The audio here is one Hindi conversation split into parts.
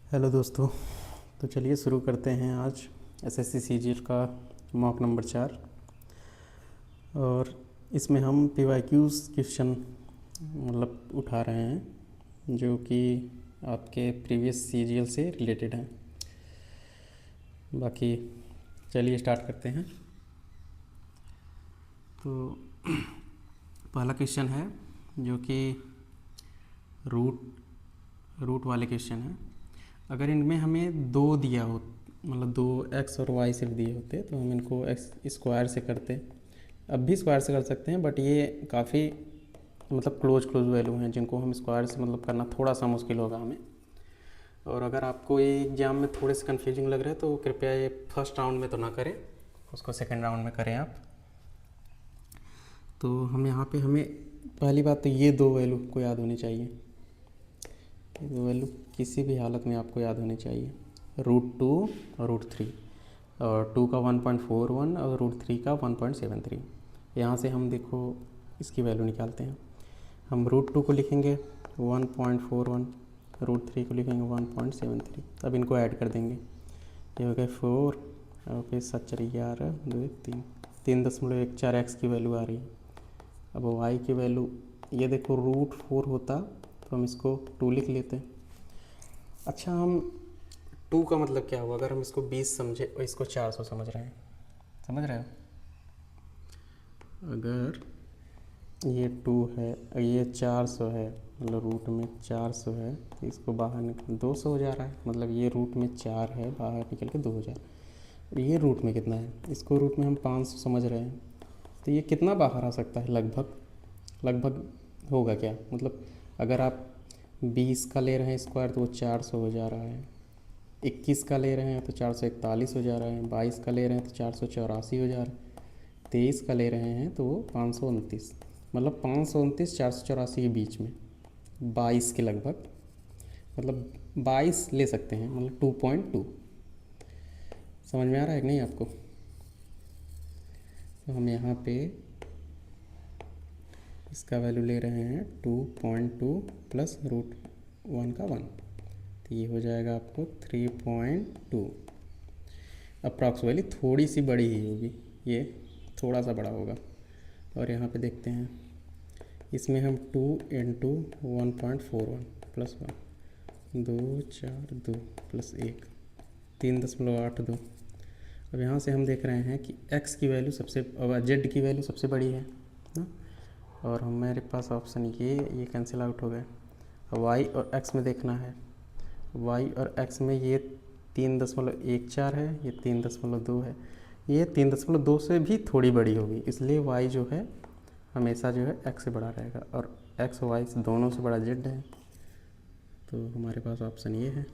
हेलो दोस्तों। तो चलिए शुरू करते हैं आज एसएससी सीजीएल का मॉक नंबर 4। और इसमें हम पीवाईक्यूज क्वेश्चन मतलब उठा रहे हैं जो कि आपके प्रीवियस सीजीएल से रिलेटेड हैं। बाकी चलिए स्टार्ट करते हैं। तो पहला क्वेश्चन है जो कि रूट वाले क्वेश्चन है। अगर इनमें हमें दो दिया हो, मतलब दो एक्स और वाई सिर्फ दिए होते तो हम इनको एक्स स्क्वायर से करते। अब भी स्क्वायर से कर सकते हैं, बट ये काफ़ी मतलब क्लोज वैल्यू हैं जिनको हम स्क्वायर से मतलब करना थोड़ा सा मुश्किल होगा हमें। और अगर आपको ये एग्ज़ाम में थोड़े से कन्फ्यूजिंग लग रहे हैं तो कृपया ये फर्स्ट राउंड में तो ना करें, उसको सेकेंड राउंड में करें आप। तो हम यहाँ पे हमें पहली बात तो ये दो वैल्यू को याद होनी चाहिए। ये दो वैल्यू किसी भी हालत में आपको याद होनी चाहिए, √2 और √3, और 2 का 1.41 और √3 का 1.73। यहाँ से हम देखो इसकी वैल्यू निकालते हैं। हम √2 को लिखेंगे 1.41, √3 को लिखेंगे 1.73। अब इनको ऐड कर देंगे, ये हो गया 4 और फिर 7 11 2 3 3.14 एक्स की वैल्यू आ रही है। अब वाई की वैल्यू ये देखो √4 होता तो हम इसको 2 लिख लेते। अच्छा, हम 2 का मतलब क्या हुआ अगर हम इसको 20 समझे और इसको 400 समझ रहे हैं, समझ रहे हो? अगर ये 2 है और ये 400 है, मतलब रूट में 400 है तो इसको बाहर निकल 200 हो जा रहा है। मतलब ये रूट में 4 है, बाहर निकल के 2 हो जा रहा है। और ये रूट में कितना है, इसको रूट में हम 500 समझ रहे हैं, तो ये कितना बाहर आ सकता है? लगभग होगा क्या, मतलब अगर आप 20 का ले रहे हैं स्क्वायर तो वो 400 हो जा रहा है, 21 का ले रहे हैं तो 441 हो जा रहा है, 22 का ले रहे हैं तो 484 हो जा रहा है, 23 का ले रहे हैं तो वो 529, मतलब 529 484 के बीच में 22 के लगभग, मतलब 22 ले सकते हैं, मतलब 2.2। समझ में आ रहा है कि नहीं आपको? तो हम यहाँ पे इसका वैल्यू ले रहे हैं 2.2 प्लस √1 का 1, तो ये हो जाएगा आपको 3.2। अप्रॉक्सिमेटली थोड़ी सी बड़ी ही होगी, ये थोड़ा सा बड़ा होगा। और यहाँ पे देखते हैं इसमें हम 2 इंटू 1.41 प्लस 1 2 4 2 प्लस 1 3.82। अब यहाँ से हम देख रहे हैं कि x की वैल्यू सबसे z की वैल्यू सबसे बड़ी है ना, और हमारे पास ऑप्शन ये कैंसिल आउट हो गए। y और x में देखना है, y और x में ये 3.14 है, ये 3.2 है, ये 3.2 से भी थोड़ी बड़ी होगी, इसलिए y जो है हमेशा जो है x से बड़ा रहेगा, और x और y से दोनों से बड़ा z है। तो हमारे पास ऑप्शन ये है।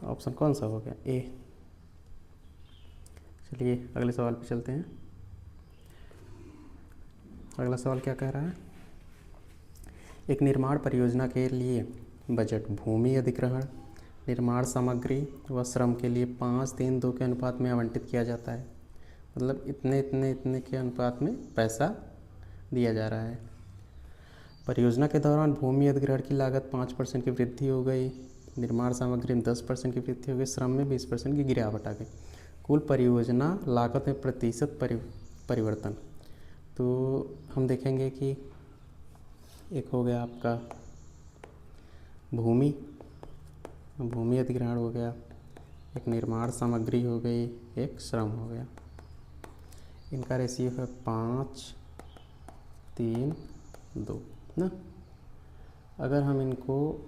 ऑप्शन कौन सा हो गया? ए। चलिए अगले सवाल पे चलते हैं। अगला सवाल क्या कह रहा है? एक निर्माण परियोजना के लिए बजट भूमि अधिग्रहण, निर्माण सामग्री व श्रम के लिए 5:3:2 के अनुपात में आवंटित किया जाता है। मतलब इतने इतने इतने के अनुपात में पैसा दिया जा रहा है। परियोजना के दौरान भूमि अधिग्रहण की लागत 5% की वृद्धि हो गई, निर्माण सामग्री में 10% की वृद्धि हो गई, श्रम में 20% की गिरावट आ गई। कुल परियोजना लागत में प्रतिशत परिवर्तन। तो हम देखेंगे कि एक हो गया आपका भूमि अधिग्रहण हो गया, एक निर्माण सामग्री हो गई, एक श्रम हो गया। इनका रेशियो है 5:3:2 ना। अगर हम इनको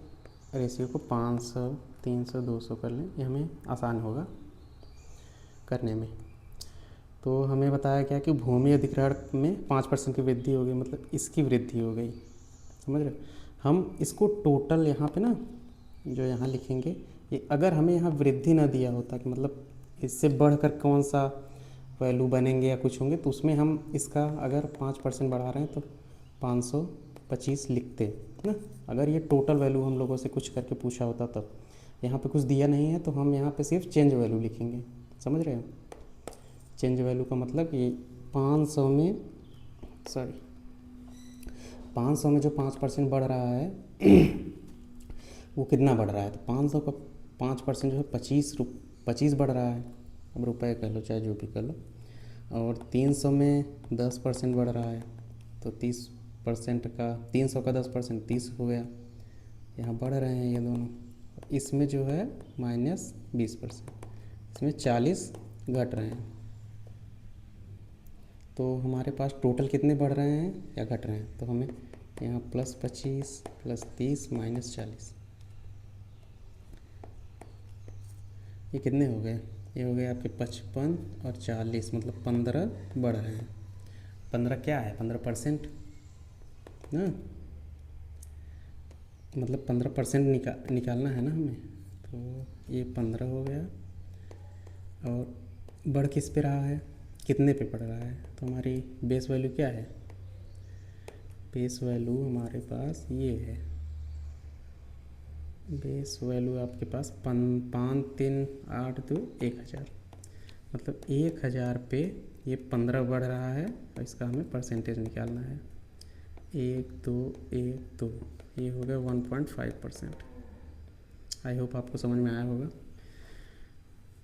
रेशियो को 500 300 200 कर लें, ये हमें आसान होगा करने में। तो हमें बताया गया कि भूमि अधिग्रहण में 5% की वृद्धि हो गई, मतलब इसकी वृद्धि हो गई, समझ रहे? हम इसको टोटल यहाँ पे ना जो यहाँ लिखेंगे, ये अगर हमें यहाँ वृद्धि ना दिया होता कि मतलब इससे बढ़कर कौन सा वैल्यू बनेंगे या कुछ होंगे, तो उसमें हम इसका अगर 5% बढ़ा रहे हैं तो 525 लिखते ना। अगर ये टोटल वैल्यू हम लोगों से कुछ करके पूछा होता तब। यहाँ पे कुछ दिया नहीं है तो हम यहाँ पे सिर्फ चेंज वैल्यू लिखेंगे, समझ रहे हो? चेंज वैल्यू का मतलब ये 500 में 500 में जो 5% बढ़ रहा है वो कितना बढ़ रहा है, तो 500 का 5% जो है 25 बढ़ रहा है। अब रुपए कह लो चाहे जो भी कह लो। और 300 में 10% बढ़ रहा है, तो 30% का 300 का 10% 30 हो गया। यहाँ बढ़ रहे हैं ये दोनों। इसमें जो है -20%, इसमें 40 घट रहे हैं। तो हमारे पास टोटल कितने बढ़ रहे हैं या घट रहे हैं, तो हमें यहाँ +25 +30 -40, ये कितने हो गए, ये हो गए आपके 55 और 40, मतलब 15 बढ़ रहे हैं। 15 क्या है, 15% ना, मतलब 15% निकालना है ना हमें। तो ये 15 हो गया। और बढ़ किस पे रहा है, कितने पे पड़ रहा है, तो हमारी बेस वैल्यू क्या है, बेस वैल्यू हमारे पास ये है, बेस वैल्यू आपके पास 5 3 8 2 1000, मतलब 1000 पे ये 15 बढ़ रहा है और इसका हमें परसेंटेज निकालना है। 1 2 1 2, ये हो गया 1.5%। आई होप आपको समझ में आया होगा।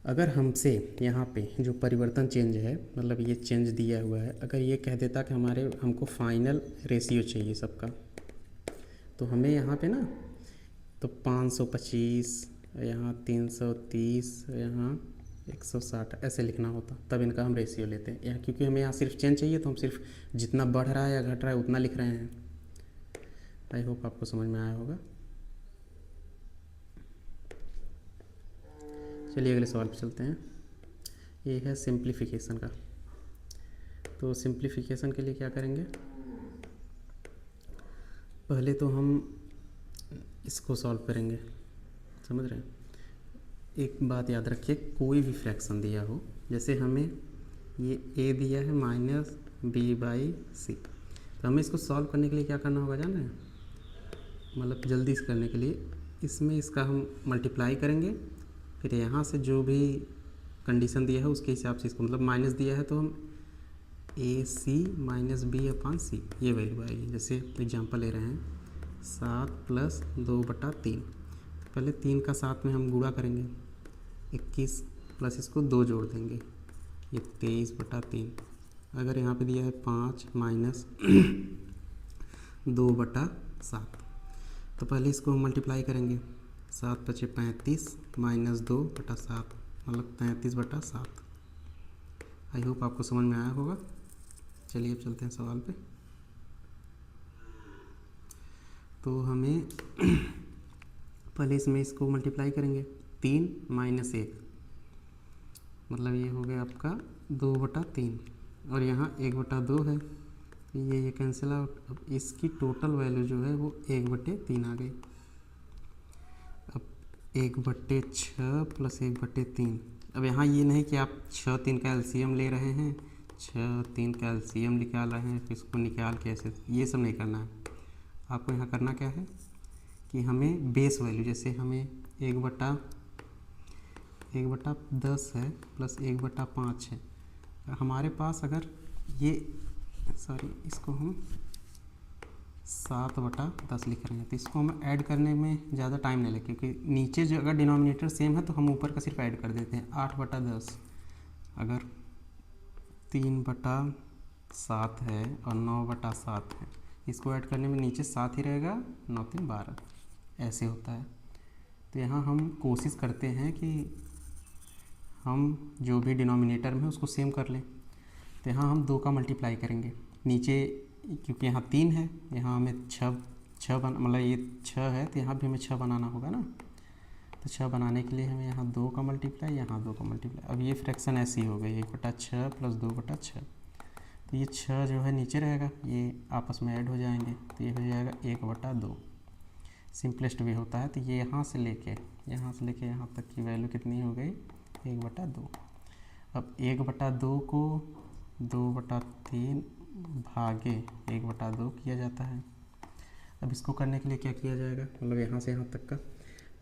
अगर हमसे यहाँ पे जो परिवर्तन चेंज है, मतलब ये चेंज दिया हुआ है, अगर ये कह देता कि हमको फाइनल रेशियो चाहिए सबका, तो हमें यहाँ पे ना तो 525, यहाँ 330, यहाँ 160 ऐसे लिखना होता, तब इनका हम रेशियो लेते हैं। यहाँ क्योंकि हमें यहाँ सिर्फ चेंज चाहिए, तो हम सिर्फ जितना बढ़ रहा है या घट रहा है उतना लिख रहे हैं। आई होप आपको समझ में आया होगा। चलिए अगले सवाल पे चलते हैं। ये है सिंप्लीफिकेशन का। तो सिंप्लीफिकेशन के लिए क्या करेंगे, पहले तो हम इसको सॉल्व करेंगे, समझ रहे हैं। एक बात याद रखिए, कोई भी फ्रैक्शन दिया हो, जैसे हमें ये a दिया है -b/c, तो हमें इसको सॉल्व करने के लिए क्या करना होगा जाना है, मतलब जल्दी से करने के लिए इसमें इसका हम मल्टीप्लाई करेंगे, फिर यहाँ से जो भी कंडीशन दिया है उसके हिसाब से इसको, मतलब माइनस दिया है तो हम ac - b/c ये वैल्यू आएगी। जैसे एग्जांपल ले रहे हैं 7 + 2/3, पहले 3 का 7 में हम गुणा करेंगे, 21 प्लस इसको 2 जोड़ देंगे, ये 23/3। अगर यहाँ पे दिया है 5 - 2/7, तो पहले इसको हम मल्टीप्लाई करेंगे, 7 × 5 = 35 -2/7 मतलब 33/7। आई होप आपको समझ में आया होगा। चलिए अब चलते हैं सवाल पे। तो हमें पहले इसमें इसको मल्टीप्लाई करेंगे, 3 - 1 मतलब ये हो गया आपका 2/3, और यहाँ 1/2 है, ये कैंसिल आउट। अब इसकी टोटल वैल्यू जो है वो 1/3 आ गई। अब 1/6 + 1/3, अब यहाँ ये नहीं कि आप 6 3 का एलसीएम ले रहे हैं, 6 3 का एलसीएम निकाल रहे हैं, फिर इसको निकाल के ऐसे, ये सब नहीं करना है। आपको यहाँ करना क्या है कि हमें बेस वैल्यू, जैसे हमें 1/10 है प्लस 1/5 है, हमारे पास अगर ये इसको हम 7/10 लिख रहे हैं, तो इसको हम ऐड करने में ज़्यादा टाइम नहीं लगे, क्योंकि नीचे जो अगर डिनोमिनेटर सेम है तो हम ऊपर का सिर्फ ऐड कर देते हैं। 8/10 अगर 3/7 है और 9/7 है, इसको ऐड करने में नीचे 7 ही रहेगा, 9 3 12 ऐसे होता है। तो यहाँ हम कोशिश करते हैं कि हम जो भी डिनोमिनेटर में है उसको सेम कर लें। तो यहाँ हम 2 का मल्टीप्लाई करेंगे नीचे, क्योंकि यहाँ 3 है, यहाँ हमें 6 मतलब ये 6 है तो यहाँ भी हमें 6 बनाना होगा ना। तो 6 बनाने के लिए हमें यहाँ 2 का मल्टीप्लाई, यहाँ 2 का मल्टीप्लाई। अब ये फ्रैक्शन ऐसी हो गई 1/6 + 2/6, तो ये 6 जो है नीचे रहेगा, ये आपस में ऐड हो जाएंगे, तो ये हो जाएगा 1/2। सिंपलेस्ट भी होता है। तो ये यहाँ से लेके यहाँ तक की वैल्यू कितनी हो गई, 1/2। अब 1/2 को 2/3 भागे 1/2 किया जाता है। अब इसको करने के लिए क्या किया जाएगा, मतलब यहाँ से यहाँ तक का,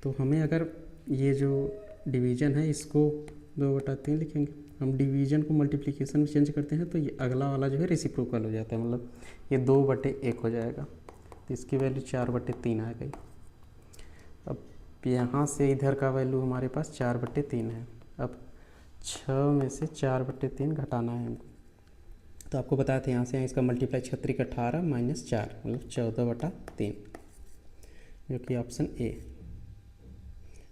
तो हमें अगर ये जो डिवीज़न है इसको 2/3 लिखेंगे। हम डिवीज़न को मल्टीप्लिकेशन में चेंज करते हैं तो ये अगला वाला जो है रेसिप्रोकल हो जाता है, मतलब ये 2/1 हो जाएगा, तो इसकी वैल्यू 4/3 आ गई। अब यहाँ से इधर का वैल्यू हमारे पास 4/3 है। अब 6 में से 4/3 घटाना है हमको। तो आपको बताया था यहाँ से इसका मल्टीप्लाई 6×18 - 4 मतलब 14/3, जो कि ऑप्शन ए।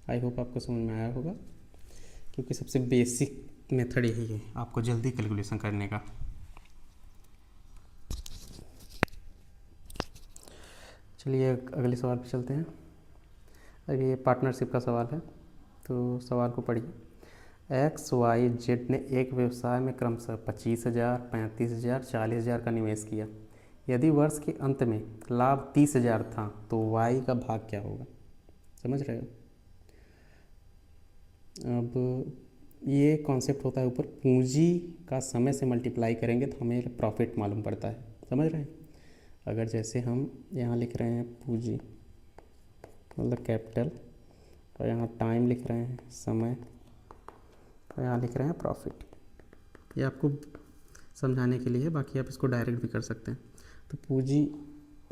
आई होप आपको समझ में आया होगा, क्योंकि सबसे बेसिक मेथड यही है आपको जल्दी कैलकुलेशन करने का। चलिए अगले सवाल पे चलते हैं। अब ये पार्टनरशिप का सवाल है, तो सवाल को पढ़िए। XYZ ने एक व्यवसाय में क्रमशः 25,000, 35,000, 40,000 का निवेश किया। यदि वर्ष के अंत में लाभ 30,000 था तो Y का भाग क्या होगा? समझ रहे हो? अब ये कॉन्सेप्ट होता है, ऊपर पूंजी का समय से मल्टीप्लाई करेंगे तो हमें प्रॉफिट मालूम पड़ता है। समझ रहे हैं? अगर जैसे हम यहाँ लिख रहे हैं पूंजी मतलब कैपिटल, और यहाँ टाइम लिख रहे हैं समय, और यहाँ लिख रहे हैं प्रॉफिट। ये आपको समझाने के लिए है, बाकी आप इसको डायरेक्ट भी कर सकते हैं। तो पूंजी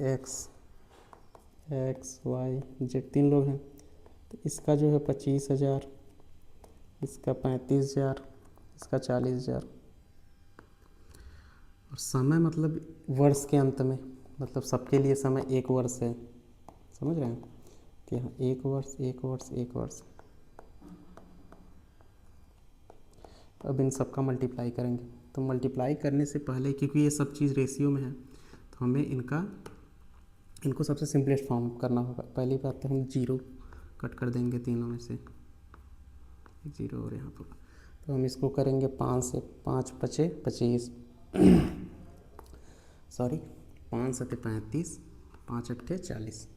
XYZ 3 लोग हैं, तो इसका जो है 25,000, इसका 35,000, इसका 40,000। और समय मतलब वर्ष के अंत में, मतलब सबके लिए समय 1 वर्ष है। समझ रहे हैं कि हाँ 1 वर्ष 1 वर्ष 1 वर्ष। अब इन सब का मल्टीप्लाई करेंगे, तो मल्टीप्लाई करने से पहले, क्योंकि ये सब चीज़ रेशियो में है, तो हमें इनको सबसे सिंपलेस्ट फॉर्म करना होगा। पहली बात तो हम 0 कट कर देंगे, तीनों में से 0 और यहाँ पर। तो हम इसको करेंगे 5 से, 5 पचे 25 सॉरी 5 सते 35, 5 अट्ठे 40।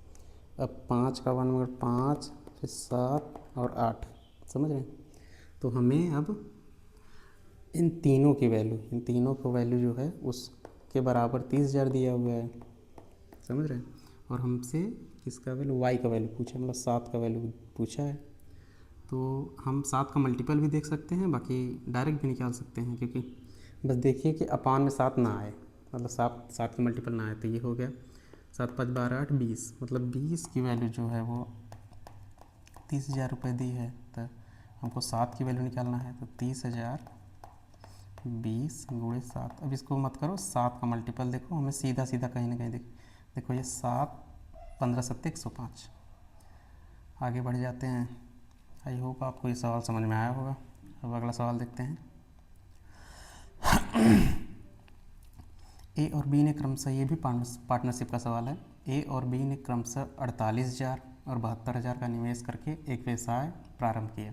अब 5 का 1 मगर 5, फिर 7 और 8। समझ रहे हैं? तो हमें अब इन तीनों की वैल्यू जो है उसके बराबर 30,000 दिया हुआ है। समझ रहे हैं? और हमसे किसका वैल्यू, Y का वैल्यू पूछा, मतलब 7 का वैल्यू पूछा है। तो हम 7 का मल्टीपल भी देख सकते हैं, बाकी डायरेक्ट भी निकाल सकते हैं, क्योंकि बस देखिए कि अपान में 7 ना आए, मतलब 7 का मल्टीपल ना आए। तो ये हो गया 7 5 12 8 20, मतलब 20 की वैल्यू जो है वो 30,000 रुपये दी है। तो हमको 7 की वैल्यू निकालना है, तो 30,000 20 × 7। अब इसको मत करो, 7 का मल्टीपल देखो, हमें सीधा सीधा कहीं ना कहीं देखो ये 7 15 7 105। आगे बढ़ जाते हैं। आई होप आपको ये सवाल समझ में आया होगा। अब अगला सवाल देखते हैं। ए और बी ने क्रमशः, ये भी पार्टनरशिप का सवाल है। ए और बी ने क्रमशः 48,000 और 72,000 का निवेश करके एक व्यवसाय प्रारंभ किया।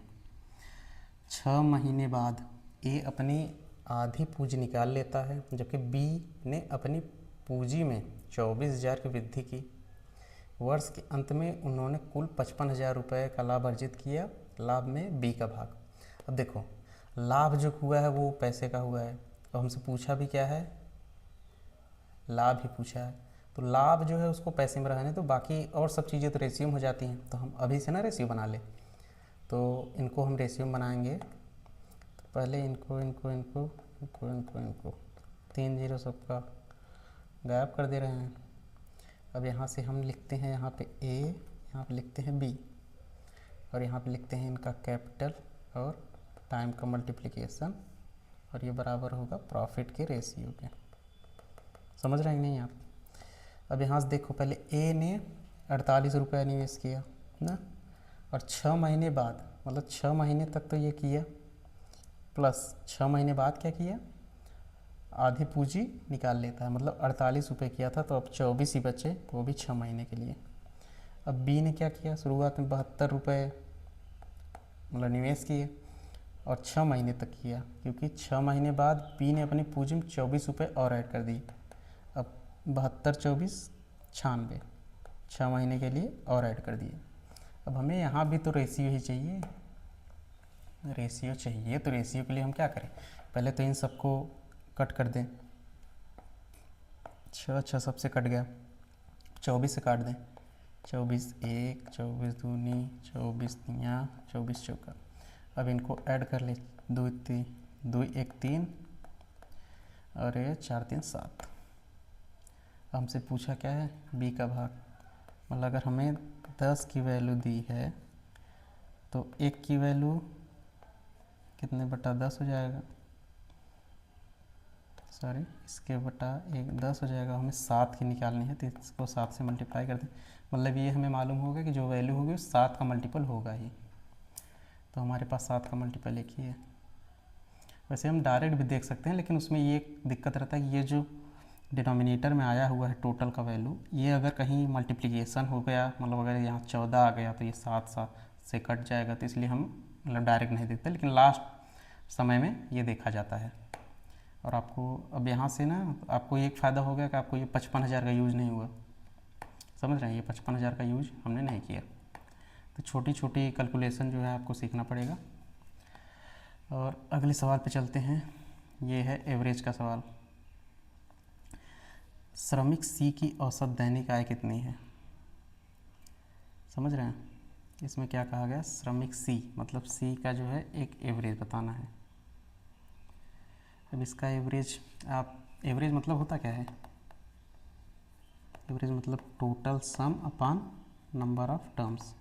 6 महीने बाद ए अपनी आधी पूंजी निकाल लेता है, जबकि बी ने अपनी पूंजी में 24,000 की वृद्धि की। वर्ष के अंत में उन्होंने कुल 55,000 रुपये का लाभ अर्जित किया। लाभ में बी का भाग। अब देखो, लाभ जो हुआ है वो पैसे का हुआ है, तो हमसे पूछा भी क्या है, लाभ ही पूछा है। तो लाभ जो है उसको पैसे में रहने, तो बाकी और सब चीज़ें तो रेशियो में हो जाती हैं। तो हम अभी से ना रेशियो बना ले, तो इनको हम रेशियो में बनाएंगे। तो पहले इनको 3 0 सबका गायब कर दे रहे हैं। अब यहाँ से हम लिखते हैं, यहाँ पे ए, यहाँ पे लिखते हैं बी, और यहाँ पे लिखते हैं इनका कैपिटल और टाइम का मल्टीप्लिकेशन, और ये बराबर होगा प्रॉफिट के रेशियो के। समझ रहे हैं नहीं आप? अब यहाँ से देखो, पहले ए ने 48 रुपये निवेश किया ना, और 6 महीने बाद, मतलब 6 महीने तक तो ये किया, प्लस 6 महीने बाद क्या किया, आधी पूंजी निकाल लेता है। मतलब 48 रुपये किया था, तो अब 24 ही बचे, वो भी 6 महीने के लिए। अब बी ने क्या किया, शुरुआत में 72 रुपये मतलब निवेश किए, और 6 महीने तक किया, क्योंकि 6 महीने बाद बी ने अपनी पूंजी में 24 रुपये और ऐड कर दी। अब 72 24 96, 6 महीने के लिए और ऐड कर दिए। अब हमें यहाँ भी तो रेशियो ही चाहिए, तो रेशियो के लिए हम क्या करें, पहले तो इन सबको कट कर दें। 6 सबसे कट गया, 24 से काट दें, 24 1, 24 दूनी, 24 तिया, 24 चौका। अब इनको ऐड कर ले, 2 1 3 और ये 4 3 7। हमसे पूछा क्या है, बी का भाग। मतलब अगर हमें 10 की वैल्यू दी है तो 1 की वैल्यू कितने बटा 10 हो जाएगा, सॉरी इसके बटा 10 हो जाएगा। हमें 7 की निकालनी है तो इसको 7 से मल्टीप्लाई कर दें, मतलब ये हमें मालूम होगा कि जो वैल्यू होगी 7 का मल्टीपल होगा ही, तो हमारे पास 7 का मल्टीपल एक ही है। वैसे हम डायरेक्ट भी देख सकते हैं, लेकिन उसमें ये दिक्कत रहता है कि ये जो डिनोमिनेटर में आया हुआ है टोटल का वैल्यू, ये अगर कहीं मल्टीप्लिकेशन हो गया, मतलब अगर यहाँ 14 आ गया तो ये 7 से कट जाएगा, तो इसलिए हम मतलब डायरेक्ट नहीं देखते, लेकिन लास्ट समय में ये देखा जाता है। और आपको अब यहाँ से ना आपको एक फ़ायदा हो गया कि आपको ये 55,000 का यूज़ नहीं हुआ, समझ रहे हैं, ये 55,000 का यूज हमने नहीं किया। तो छोटी छोटी कैलकुलेशन जो है आपको सीखना पड़ेगा। और अगले सवाल पे चलते हैं, ये है एवरेज का सवाल। श्रमिक सी की औसत दैनिक आय कितनी है, समझ रहे हैं। इसमें क्या कहा गया, श्रमिक सी मतलब सी का जो है एक एवरेज बताना है। अब इसका एवरेज, आप एवरेज मतलब होता क्या है, एवरेज मतलब total sum upon number of terms.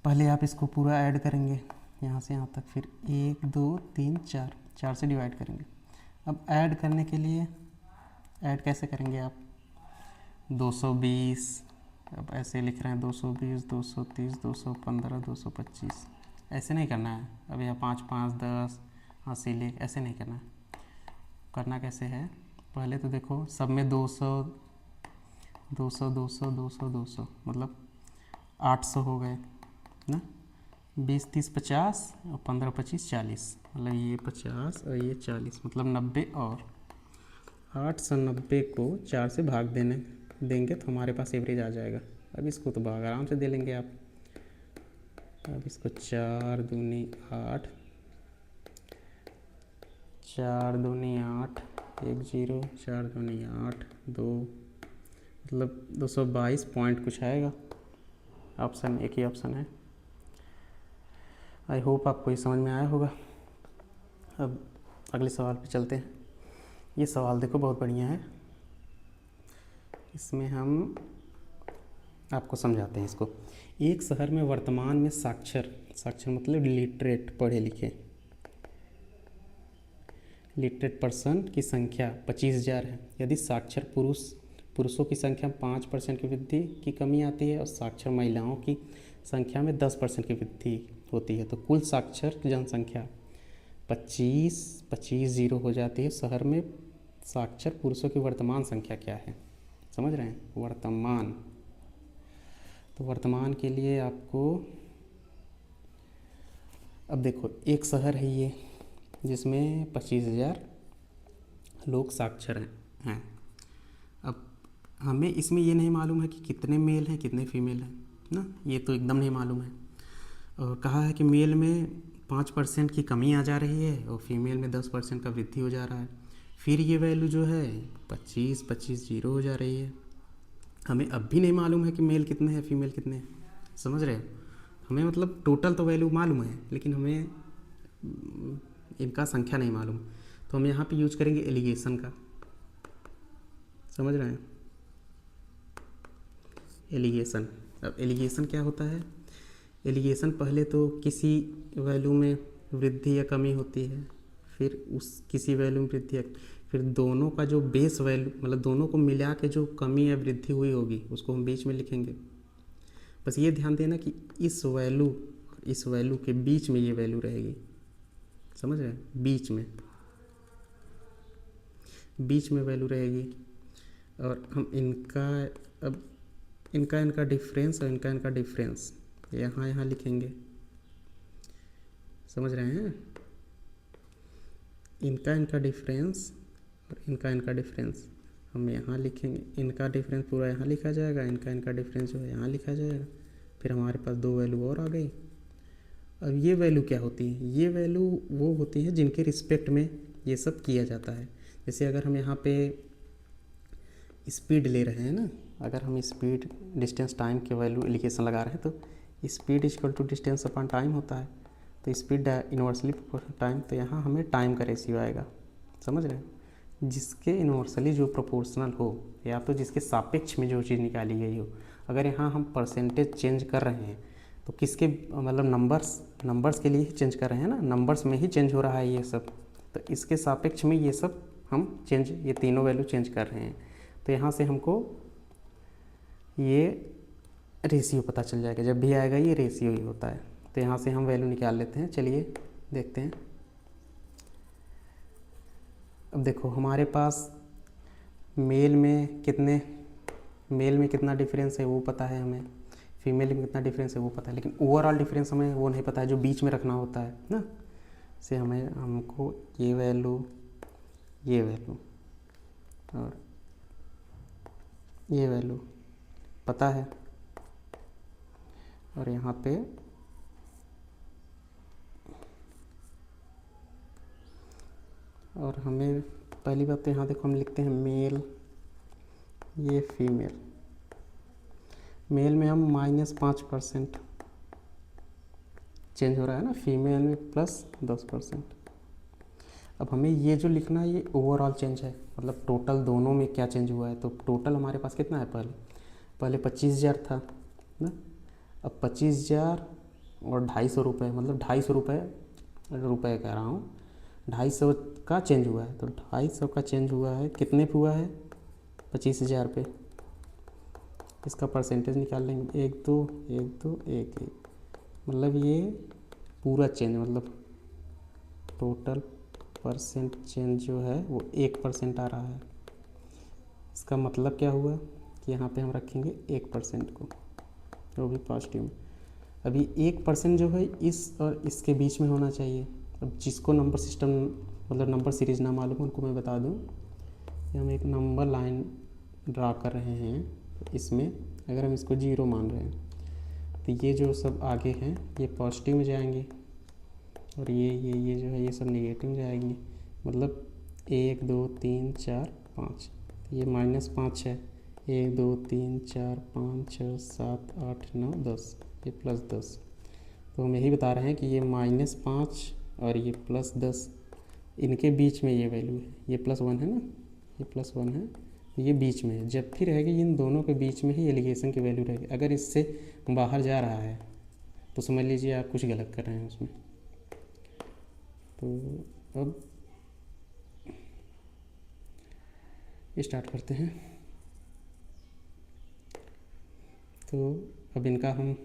पहले आप इसको पूरा ऐड करेंगे यहाँ से यहाँ तक, फिर 1 2 3 4, 4 से डिवाइड करेंगे। अब ऐड करने के लिए ऐड कैसे करेंगे आप, 220, अब ऐसे लिख रहे हैं 220 230 215 225, ऐसे नहीं करना है। अब यह 5 5 10 80 लिख, ऐसे नहीं करना है। करना कैसे है, पहले तो देखो सब में 200 200 200 200 200 मतलब 800 हो गए ना, 20 30 50 और 15 25 40, मतलब ये 50 और ये 40 मतलब 90, और 890 को 4 से भाग देंगे तो हमारे पास एवरेज आ जाएगा। अब इसको तो भाग आराम से दे लेंगे आप। अब इसको 4 दूनी 8, 4 दूनी 8 1 0, 4 दूनी 8 2, मतलब 222 पॉइंट कुछ आएगा। ऑप्शन एक ही ऑप्शन है। आई होप आपको ये समझ में आया होगा। अब अगले सवाल पे चलते हैं। ये सवाल देखो बहुत बढ़िया है, इसमें हम आपको समझाते हैं इसको। एक शहर में वर्तमान में साक्षर मतलब लिटरेट पढ़े लिखे लिटरेट पर्सन की संख्या 25,000 है। यदि साक्षर पुरुषों की संख्या 5% की वृद्धि की कमी आती है और साक्षर महिलाओं की संख्या में 10% की वृद्धि होती है, तो कुल साक्षर जनसंख्या 25 जीरो हो जाती है। शहर में साक्षर पुरुषों की वर्तमान संख्या क्या है, समझ रहे हैं, वर्तमान। तो वर्तमान के लिए आपको, अब देखो एक शहर है ये जिसमें 25,000 लोग साक्षर हैं। अब हमें इसमें ये नहीं मालूम है कि कितने मेल हैं कितने फीमेल हैं ना, ये तो एकदम नहीं मालूम है। और कहा है कि मेल में 5% की कमी आ जा रही है और फीमेल में 10% का वृद्धि हो जा रहा है। फिर ये वैल्यू जो है 25 जीरो हो जा रही है। हमें अब भी नहीं मालूम है कि मेल कितने हैं फीमेल कितने हैं, समझ रहे हो। हमें मतलब टोटल तो वैल्यू मालूम है, लेकिन हमें इनका संख्या नहीं मालूम। तो हम यहाँ पे यूज करेंगे एलिगेशन का, समझ रहे हैं, एलिगेशन। अब एलिगेशन क्या होता है, एलिगेशन पहले तो किसी वैल्यू में वृद्धि या कमी होती है, फिर उस किसी वैल्यू में वृद्धि, फिर दोनों का जो बेस वैल्यू मतलब दोनों को मिला के जो कमी या वृद्धि हुई होगी उसको हम बीच में लिखेंगे। बस ये ध्यान देना कि इस वैल्यू के बीच में ये वैल्यू रहेगी, समझ रहे हैं, बीच में वैल्यू रहेगी। और हम इनका डिफरेंस और इनका डिफरेंस यहाँ लिखेंगे, समझ रहे हैं। इनका डिफरेंस और इनका डिफरेंस हम यहाँ लिखेंगे। इनका डिफरेंस पूरा यहाँ लिखा जाएगा, इनका डिफरेंस जो है यहाँ लिखा जाएगा। फिर हमारे पास 2 वैल्यू और आ गई। अब ये वैल्यू क्या होती है, ये वैल्यू वो होती है जिनके रिस्पेक्ट में ये सब किया जाता है। जैसे अगर हम यहाँ पे स्पीड ले रहे हैं ना, अगर हम स्पीड डिस्टेंस टाइम के वैल्यू एलिगेशन लगा रहे हैं तो speed equal to distance upon time होता है। तो स्पीड इन्वर्सली टाइम, तो यहाँ हमें टाइम का रेशियो आएगा, समझ रहे हैं। जिसके इन्वर्सली जो प्रोपोर्शनल हो या तो जिसके सापेक्ष में जो चीज़ निकाली गई हो। अगर यहाँ हम परसेंटेज चेंज कर रहे हैं तो किसके मतलब नंबर्स के लिए ही चेंज कर रहे हैं ना, नंबर्स में ही चेंज हो रहा है ये सब, तो इसके सापेक्ष में ये सब हम चेंज, ये तीनों वैल्यू चेंज कर रहे हैं। तो यहाँ से हमको ये रेशियो पता चल जाएगा, जब भी आएगा ये रेशियो ही होता है। तो यहाँ से हम वैल्यू निकाल लेते हैं। चलिए देखते हैं। अब देखो हमारे पास मेल में कितना डिफरेंस है वो पता है हमें, फीमेल में कितना डिफरेंस है वो पता है, लेकिन ओवरऑल डिफरेंस हमें वो नहीं पता है जो बीच में रखना होता है ना। से हमको ये वैल्यू और ये वैल्यू पता है, और यहाँ पे और हमें पहली बात तो यहाँ देखो हम लिखते हैं मेल, ये फीमेल। मेल में हम -5% चेंज हो रहा है ना, फीमेल में +10%। अब हमें ये जो लिखना है ये ओवरऑल चेंज है, मतलब टोटल दोनों में क्या चेंज हुआ है। तो टोटल हमारे पास कितना है, पहले 25,000 था ना, अब 25,000 और 250 रुपये, मतलब 250 रुपये कह रहा हूँ, 250 का चेंज हुआ है। तो 250 का चेंज हुआ है, कितने पे हुआ है, 25,000 पे। इसका परसेंटेज निकाल लेंगे, 1 2 1 2 1 1, मतलब ये पूरा चेंज, मतलब टोटल परसेंट चेंज जो है वो 1% आ रहा है। इसका मतलब क्या हुआ कि यहाँ पे हम रखेंगे 1% को, वो भी पॉजिटिव में। अभी 1% जो है इस और इसके बीच में होना चाहिए। अब जिसको नंबर सिस्टम मतलब नंबर सीरीज ना मालूम उनको मैं बता दूँ कि हम एक नंबर लाइन ड्रा कर रहे हैं, तो इसमें अगर हम इसको 0 मान रहे हैं तो ये जो सब आगे हैं ये पॉजिटिव में जाएंगे, और ये जो है ये सब नेगेटिव में जाएंगे। मतलब 1 2 3 4 5, ये -5 है, 1 2 3 4 5 6 7 8 9 10, ये +10। तो हम यही बता रहे हैं कि ये -5 और ये +10, इनके बीच में ये वैल्यू है, ये +1 है ना, ये +1 है, ये बीच में है। जब भी रहेगी इन दोनों के बीच में ही एलिगेशन की वैल्यू रहेगी। अगर इससे बाहर जा रहा है तो समझ लीजिए आप कुछ गलत कर रहे हैं उसमें। तो अब स्टार्ट करते हैं। तो अब इनका हम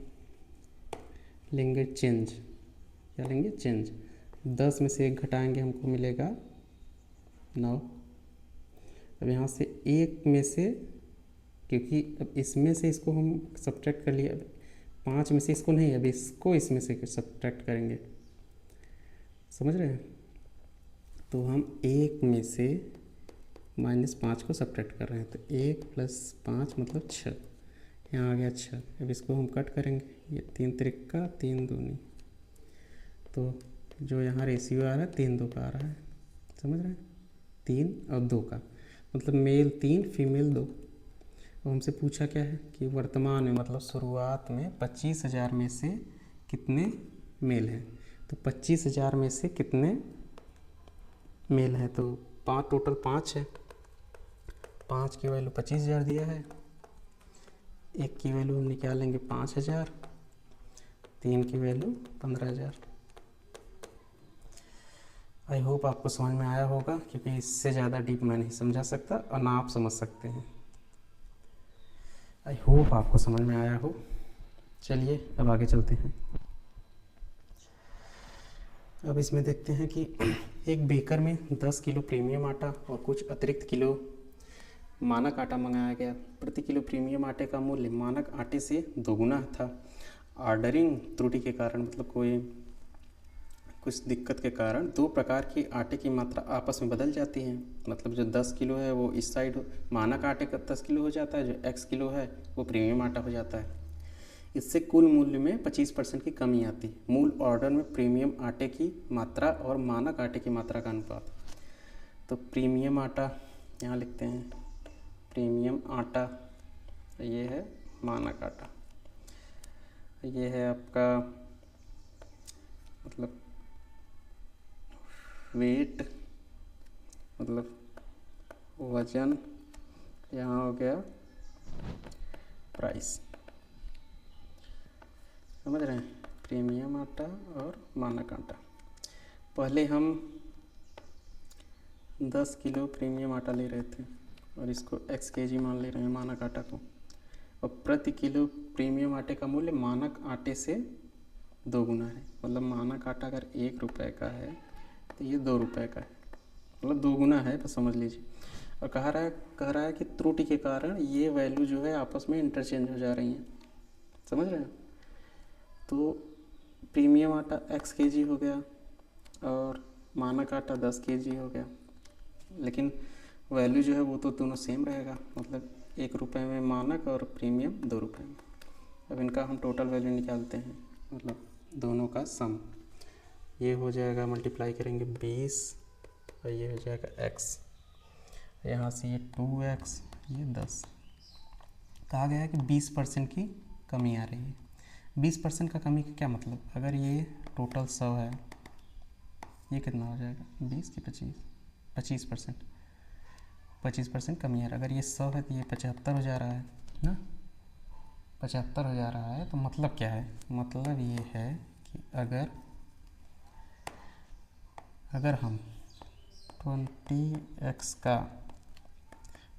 लेंगे चेंज, क्या लेंगे, चेंज। 10 में से 1 घटाएंगे हमको मिलेगा 9। अब यहाँ से 1 में से, क्योंकि अब इसमें से इसको हम सब्ट्रैक्ट कर लिए, अब 5 में से इसको नहीं, अब इसको इसमें से सब्ट्रैक्ट करेंगे, समझ रहे हैं। तो हम 1 में से -5 को सब्ट्रैक्ट कर रहे हैं, तो 1 + 5 मतलब 6, यहाँ आ गया 6। अब इसको हम कट करेंगे, ये 3 त्रिका 3 दूनी, तो जो यहाँ रेशियो आ रहा है 3 2 का आ रहा है, समझ रहे हैं, 3 और 2 का, मतलब मेल 3 फीमेल 2। अब हमसे पूछा क्या है कि वर्तमान में मतलब शुरुआत में 25,000 में से कितने मेल हैं। तो 25,000 में से कितने मेल हैं, तो टोटल 5 है। 5 की वैल्यू 25,000 दिया है, 1 की वैल्यू हम निकालेंगे 5,000, 3 की वैल्यू 15,000। आई होप आपको समझ में आया होगा, क्योंकि इससे ज़्यादा डीप मैं नहीं समझा सकता और ना आप समझ सकते हैं। आई होप आपको समझ में आया हो। चलिए अब आगे चलते हैं। अब इसमें देखते हैं कि एक बेकर में 10 किलो प्रीमियम आटा और कुछ अतिरिक्त किलो मानक आटा मंगाया गया। प्रति किलो प्रीमियम आटे का मूल्य मानक आटे से दोगुना था। ऑर्डरिंग त्रुटि के कारण, मतलब कोई कुछ दिक्कत के कारण, 2 प्रकार की आटे की मात्रा आपस में बदल जाती है। मतलब जो 10 किलो है वो इस साइड मानक आटे का 10 किलो हो जाता है, जो x किलो है वो प्रीमियम आटा हो जाता है। इससे कुल मूल्य में 25% की कमी आती है। मूल ऑर्डर में प्रीमियम आटे की मात्रा और मानक आटे की मात्रा का अनुपात। तो प्रीमियम आटा यहाँ लिखते हैं, प्रीमियम आटा, ये है मानक आटा, ये है आपका मतलब वेट, मतलब वजन, यहाँ हो गया प्राइस। समझ रहे हैं, प्रीमियम आटा और मानक आटा। पहले हम 10 किलो प्रीमियम आटा ले रहे थे और इसको x kg मान ले रहे हैं मानक आटा को, और प्रति किलो प्रीमियम आटे का मूल्य मानक आटे से 2 गुना है। मतलब मानक आटा अगर 1 रुपये का है तो ये 2 रुपये का है, मतलब 2 गुना है, तो समझ लीजिए। और कह रहा है कि त्रुटि के कारण ये वैल्यू जो है आपस में इंटरचेंज हो जा रही हैं, समझ रहे हैं। तो प्रीमियम आटा x kg हो गया और मानक आटा 10 kg हो गया, लेकिन वैल्यू जो है वो तो दोनों सेम रहेगा, मतलब 1 रुपये में मानक और प्रीमियम 2 रुपये में। अब इनका हम टोटल वैल्यू निकालते हैं, मतलब दोनों का सम। ये हो जाएगा, मल्टीप्लाई करेंगे 20 और ये हो जाएगा x, यहाँ से ये 2x, ये 10। कहा गया है कि 20% की कमी आ रही है। 20% का कमी का क्या मतलब, अगर ये टोटल 100 है, ये कितना हो जाएगा 20 की 25%, 25% कमी आ रहा है। अगर ये 100 है तो ये 75 हो जा रहा है ना, 75 हो जा रहा है। तो मतलब क्या है, मतलब ये है कि अगर हम 20x का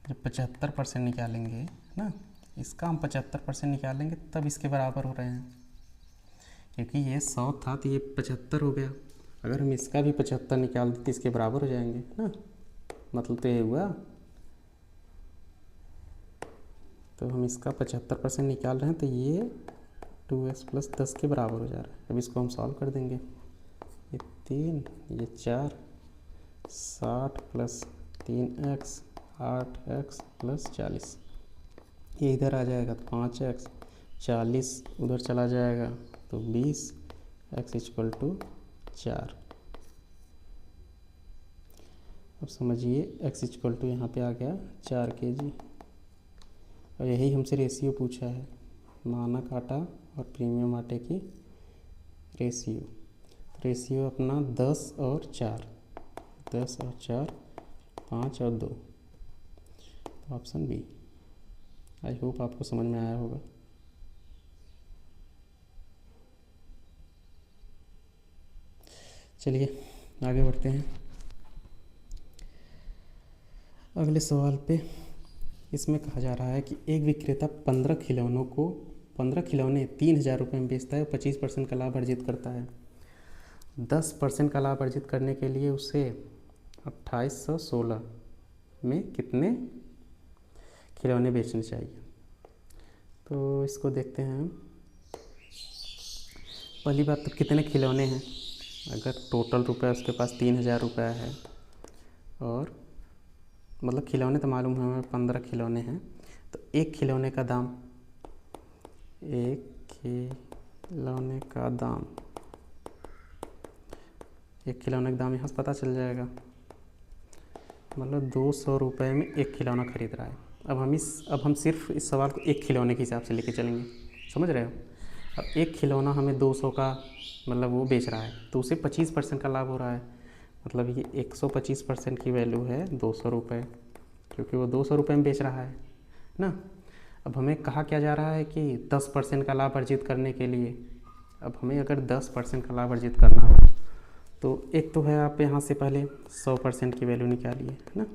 जब 75% निकालेंगे ना, इसका हम 75% निकालेंगे तब इसके बराबर हो रहे हैं, क्योंकि ये 100 था तो ये 75 हो गया। अगर हम इसका भी 75 निकाल दें तो इसके बराबर हो जाएंगे ना, मतलब तो ये हुआ। तो हम इसका 75% निकाल रहे हैं तो ये 2x + 10 के बराबर हो जा रहा है। अब इसको हम सॉल्व कर देंगे, ये 3, ये 4, 60 + 3x 8x + 40, ये इधर आ जाएगा तो 5x, 40 उधर चला जाएगा तो 20, x = 4। अब समझिए x = यहाँ पे आ गया 4 kg, और यही हमसे रेशियो पूछा है, मानक आटा और प्रीमियम आटे की रेशियो अपना 10 और 4, 10 और 4, 5 और 2, ऑप्शन बी। आई होप आपको समझ में आया होगा। चलिए आगे बढ़ते हैं अगले सवाल पे। इसमें कहा जा रहा है कि एक विक्रेता 15 खिलौने 3000 रुपये में बेचता है, 25% का लाभ अर्जित करता है। 10% का लाभ अर्जित करने के लिए उसे 2816 में कितने खिलौने बेचने चाहिए। तो इसको देखते हैं हम। पहली बात तो कितने खिलौने हैं, अगर टोटल रुपये उसके पास 3000 रुपये है, और मतलब खिलौने तो मालूम है हमें 15 खिलौने हैं, तो एक खिलौने का दाम यहाँ से पता चल जाएगा, मतलब 200 रुपये में एक खिलौना खरीद रहा है। अब हम सिर्फ इस सवाल को एक खिलौने के हिसाब से लेके चलेंगे, समझ रहे हो। अब एक खिलौना हमें 200 का मतलब वो बेच रहा है, तो उसे 25% का लाभ हो रहा है, मतलब ये 125% की वैल्यू है 200 रुपये, क्योंकि वो 200 रुपये में बेच रहा है ना। अब हमें कहा क्या जा रहा है कि 10% का लाभ अर्जित करने के लिए, अब हमें अगर 10% का लाभ अर्जित करना हो तो एक तो है, आप यहाँ से पहले 100% की वैल्यू निकालिए है ना,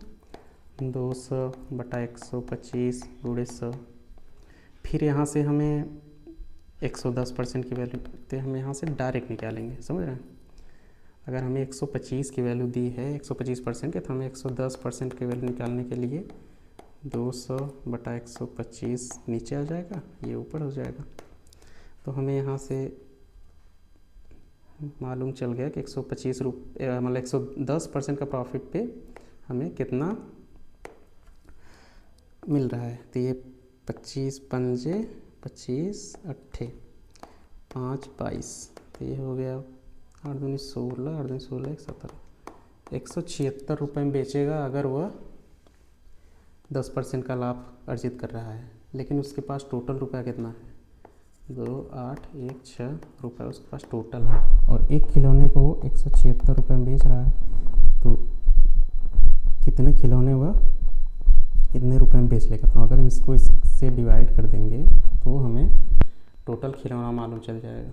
200/125 × 100। फिर यहाँ से हमें 110% की वैल्यू, तो हम यहाँ से डायरेक्ट निकालेंगे, समझ रहे हैं। अगर हमें 125 की वैल्यू दी है 125% के, तो हमें 110% की वैल्यू निकालने के लिए 200/125 नीचे आ जाएगा, ये ऊपर हो जाएगा। तो हमें यहाँ से मालूम चल गया कि 125 रुपये मतलब 110% का प्रॉफिट पे हमें कितना मिल रहा है। तो ये 25 पंजे 25 अट्ठे 5 22, तो ये हो गया 8 दूनी 16, 8 दूनी 16 17, 176 रुपये में बेचेगा अगर वह 10% का लाभ अर्जित कर रहा है। लेकिन उसके पास टोटल रुपया कितना है, 2816 रुपये उसके पास टोटल है, और एक खिलौने को वो 176 रुपये में बेच रहा है। तो कितने खिलौने वह इतने रुपए में बेच लेगा। तो अगर हम इसको इससे डिवाइड कर देंगे तो हमें टोटल खिलौना मालूम चल जाएगा।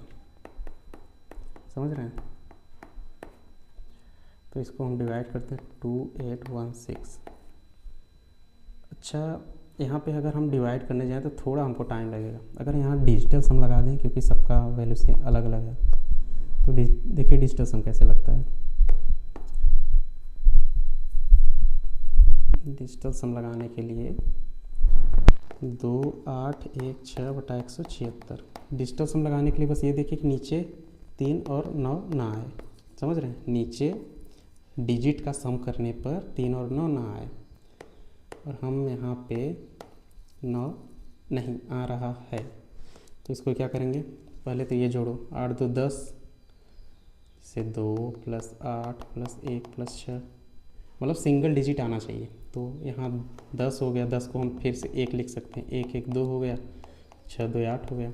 समझ रहे हैं? तो इसको हम डिवाइड करते हैं 2816। अच्छा, यहाँ पे अगर हम डिवाइड करने जाएँ तो थोड़ा हमको टाइम लगेगा। अगर यहाँ डिजिटल सम लगा दें, क्योंकि सबका वैल्यू से अलग अलग है, तो देखिए डिजिटल सम कैसे लगता है। डिजिटल सम लगाने के लिए 2816/176। डिजिटल सम लगाने के लिए बस ये देखिए कि नीचे 3 और 9 ना आए। समझ रहे हैं? नीचे डिजिट का सम करने पर 3 और 9 ना आए, और हम यहाँ पे 9 नहीं आ रहा है, तो इसको क्या करेंगे, पहले तो ये जोड़ो, 8 2 10 से 2 + 8 + 1 + 6, मतलब सिंगल डिजिट आना चाहिए। तो यहाँ 10 हो गया, 10 को हम फिर से 1 लिख सकते हैं, 1 1 2 हो गया, 6 2 8 हो गया।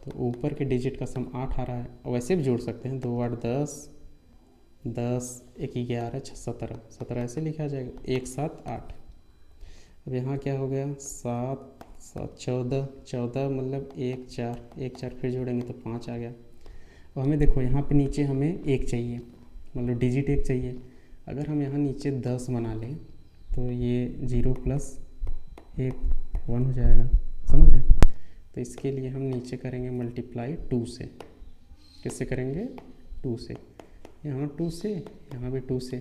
तो ऊपर के डिजिट का सम 8 आ रहा है। वैसे भी जोड़ सकते हैं, 2 8 10, 10 1 11 6 17, 17 ऐसे लिखा जाएगा, 1 7 8। अब यहाँ क्या हो गया, 7 7 14, 14 मतलब 1 4, 1 4 फिर जोड़ेंगे तो 5 आ गया। अब हमें देखो यहाँ पे नीचे हमें 1 चाहिए, मतलब डिजिट 1 चाहिए। अगर हम यहाँ नीचे 10 बना लें तो ये 0 + 1 1 हो जाएगा। समझ रहे हैं? तो इसके लिए हम नीचे करेंगे मल्टीप्लाई 2 से। किससे करेंगे? 2 से। यहाँ 2 से, यहाँ भी 2 से।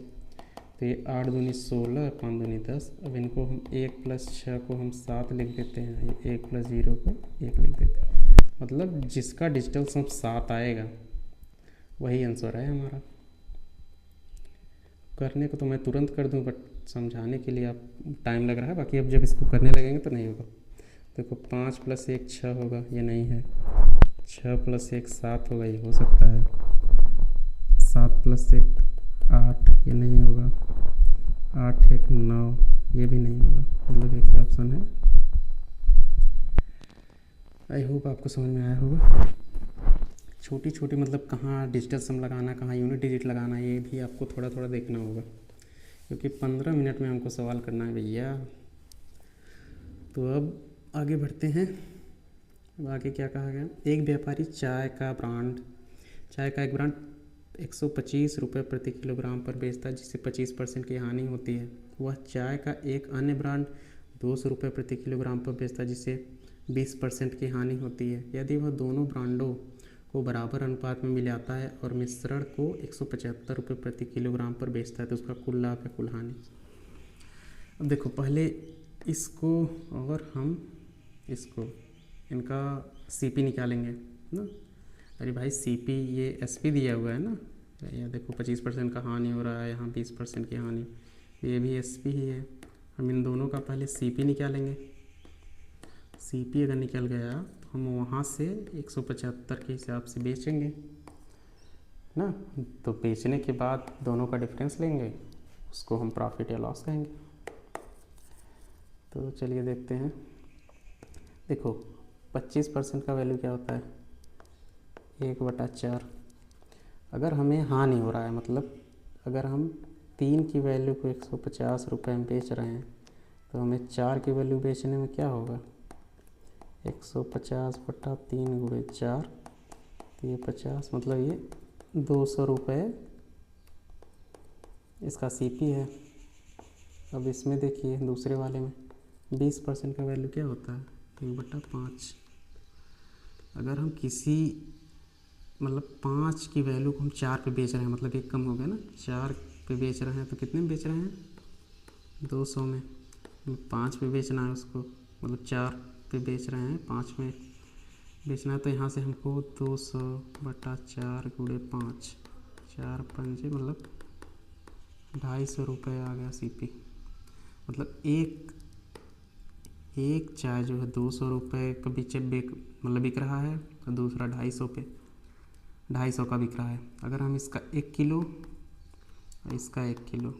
तो ये 8 दूनी 16, 5 दूनी 10। अब इनको हम 1 + 6 को हम 7 लिख देते हैं, ये 1 + 0 को 1 लिख देते हैं। मतलब जिसका डिजिटल सम 7 आएगा वही आंसर है हमारा। करने को तो मैं तुरंत कर दूं, बट समझाने के लिए आप टाइम लग रहा है। बाकी अब जब इसको करने लगेंगे तो नहीं होगा। देखो 5 + 1 6 होगा, ये नहीं है। 6 + 1 7 होगा, ये हो सकता है। 7 + 1 8, ये नहीं होगा। 8 1 9, ये भी नहीं होगा। मतलब एक ही ऑप्शन है। आई होप आपको समझ में आया होगा। छोटी छोटी मतलब कहाँ डिजिटल सम लगाना, कहाँ यूनिट डिजिट लगाना, ये भी आपको थोड़ा थोड़ा देखना होगा, क्योंकि 15 मिनट में हमको सवाल करना है भैया। तो अब आगे बढ़ते हैं। अब आगे क्या कहा गया, एक व्यापारी चाय का एक ब्रांड 125 रुपये प्रति किलोग्राम पर बेचता है, जिससे 25% की हानि होती है। वह चाय का एक अन्य ब्रांड 200 रुपये प्रति किलोग्राम पर बेचता है, जिससे 20% की हानि होती है। यदि वह दोनों ब्रांडों को बराबर अनुपात में मिलाता है और मिश्रण को 175 रुपये प्रति किलोग्राम पर बेचता है, तो उसका कुल लाभ है कुल हानि। अब देखो पहले इसको और हम इसको, इनका सीपी निकालेंगे ना। अरे भाई सीपी, ये एसपी दिया हुआ है ना, ये देखो 25% का हानि हो रहा है, यहाँ 20% की हानि, ये भी एसपी ही है। हम इन दोनों का पहले सीपी निकालेंगे। सीपी अगर निकल गया तो हम वहाँ से 175 के हिसाब से बेचेंगे ना। तो बेचने के बाद दोनों का डिफरेंस लेंगे, उसको हम प्रॉफिट या लॉस कहेंगे। तो चलिए देखते हैं। देखो 25% का वैल्यू क्या होता है, 1/4। अगर हमें हानि हो रहा है, मतलब अगर हम 3 की वैल्यू को 150 रुपये में बेच रहे हैं, तो हमें 4 की वैल्यू बेचने में क्या होगा, 150/3 × 4, तो ये 50, मतलब ये 200 रुपये इसका सीपी है। अब इसमें देखिए दूसरे वाले में 20% का वैल्यू क्या होता है, 3/5। अगर हम किसी मतलब 5 की वैल्यू को हम 4 पे बेच रहे हैं, मतलब एक कम हो गया ना, 4 पे बेच रहे हैं, तो कितने में बेच रहे हैं, 200 में। 5 पे बेचना है उसको, मतलब 4 पे बेच रहे हैं, 5 में बेचना है, तो यहाँ से हमको 200/4 × 5, 4 पंजे मतलब 250 रुपये आ गया सीपी। मतलब एक चाय जो है 200 रुपये का मतलब बिक रहा है, और दूसरा 250 का बिक रहा है। अगर हम इसका 1 किलो और इसका 1 किलो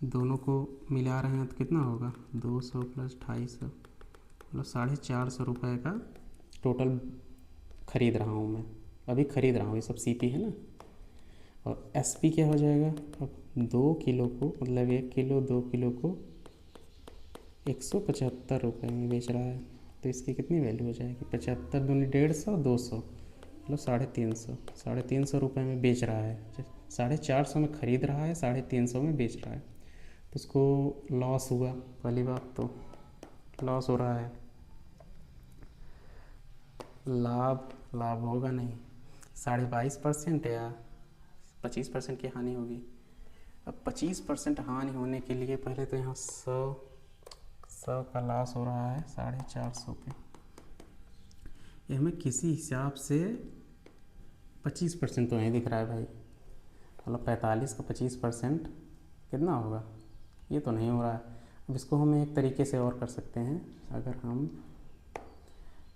दोनों को मिला रहे हैं, तो कितना होगा, 200 + 250, मतलब 450 रुपये का टोटल ख़रीद रहा हूँ मैं, अभी ख़रीद रहा हूँ। ये सब सीपी है ना। और एसपी क्या हो जाएगा, अब 2 किलो को, मतलब 1 किलो 2 किलो को 175 रुपये में बेच रहा है, तो इसकी कितनी वैल्यू हो जाएगी, 75 दूनी 150, 200 मतलब 350, 350 रुपये में बेच रहा है, 450 में ख़रीद रहा है, 350 में बेच रहा है, तो उसको लॉस हुआ। पहली बात तो लॉस हो रहा है, लाभ होगा नहीं। 22.5% या 25% की हानि होगी। अब 25% हानि होने के लिए पहले तो यहाँ 100 का लॉस हो रहा है 450 पे। ये हमें किसी हिसाब से 25% तो नहीं दिख रहा है भाई, मतलब 45 का 25% कितना होगा, ये तो नहीं हो रहा है। अब इसको हम एक तरीके से और कर सकते हैं, अगर हम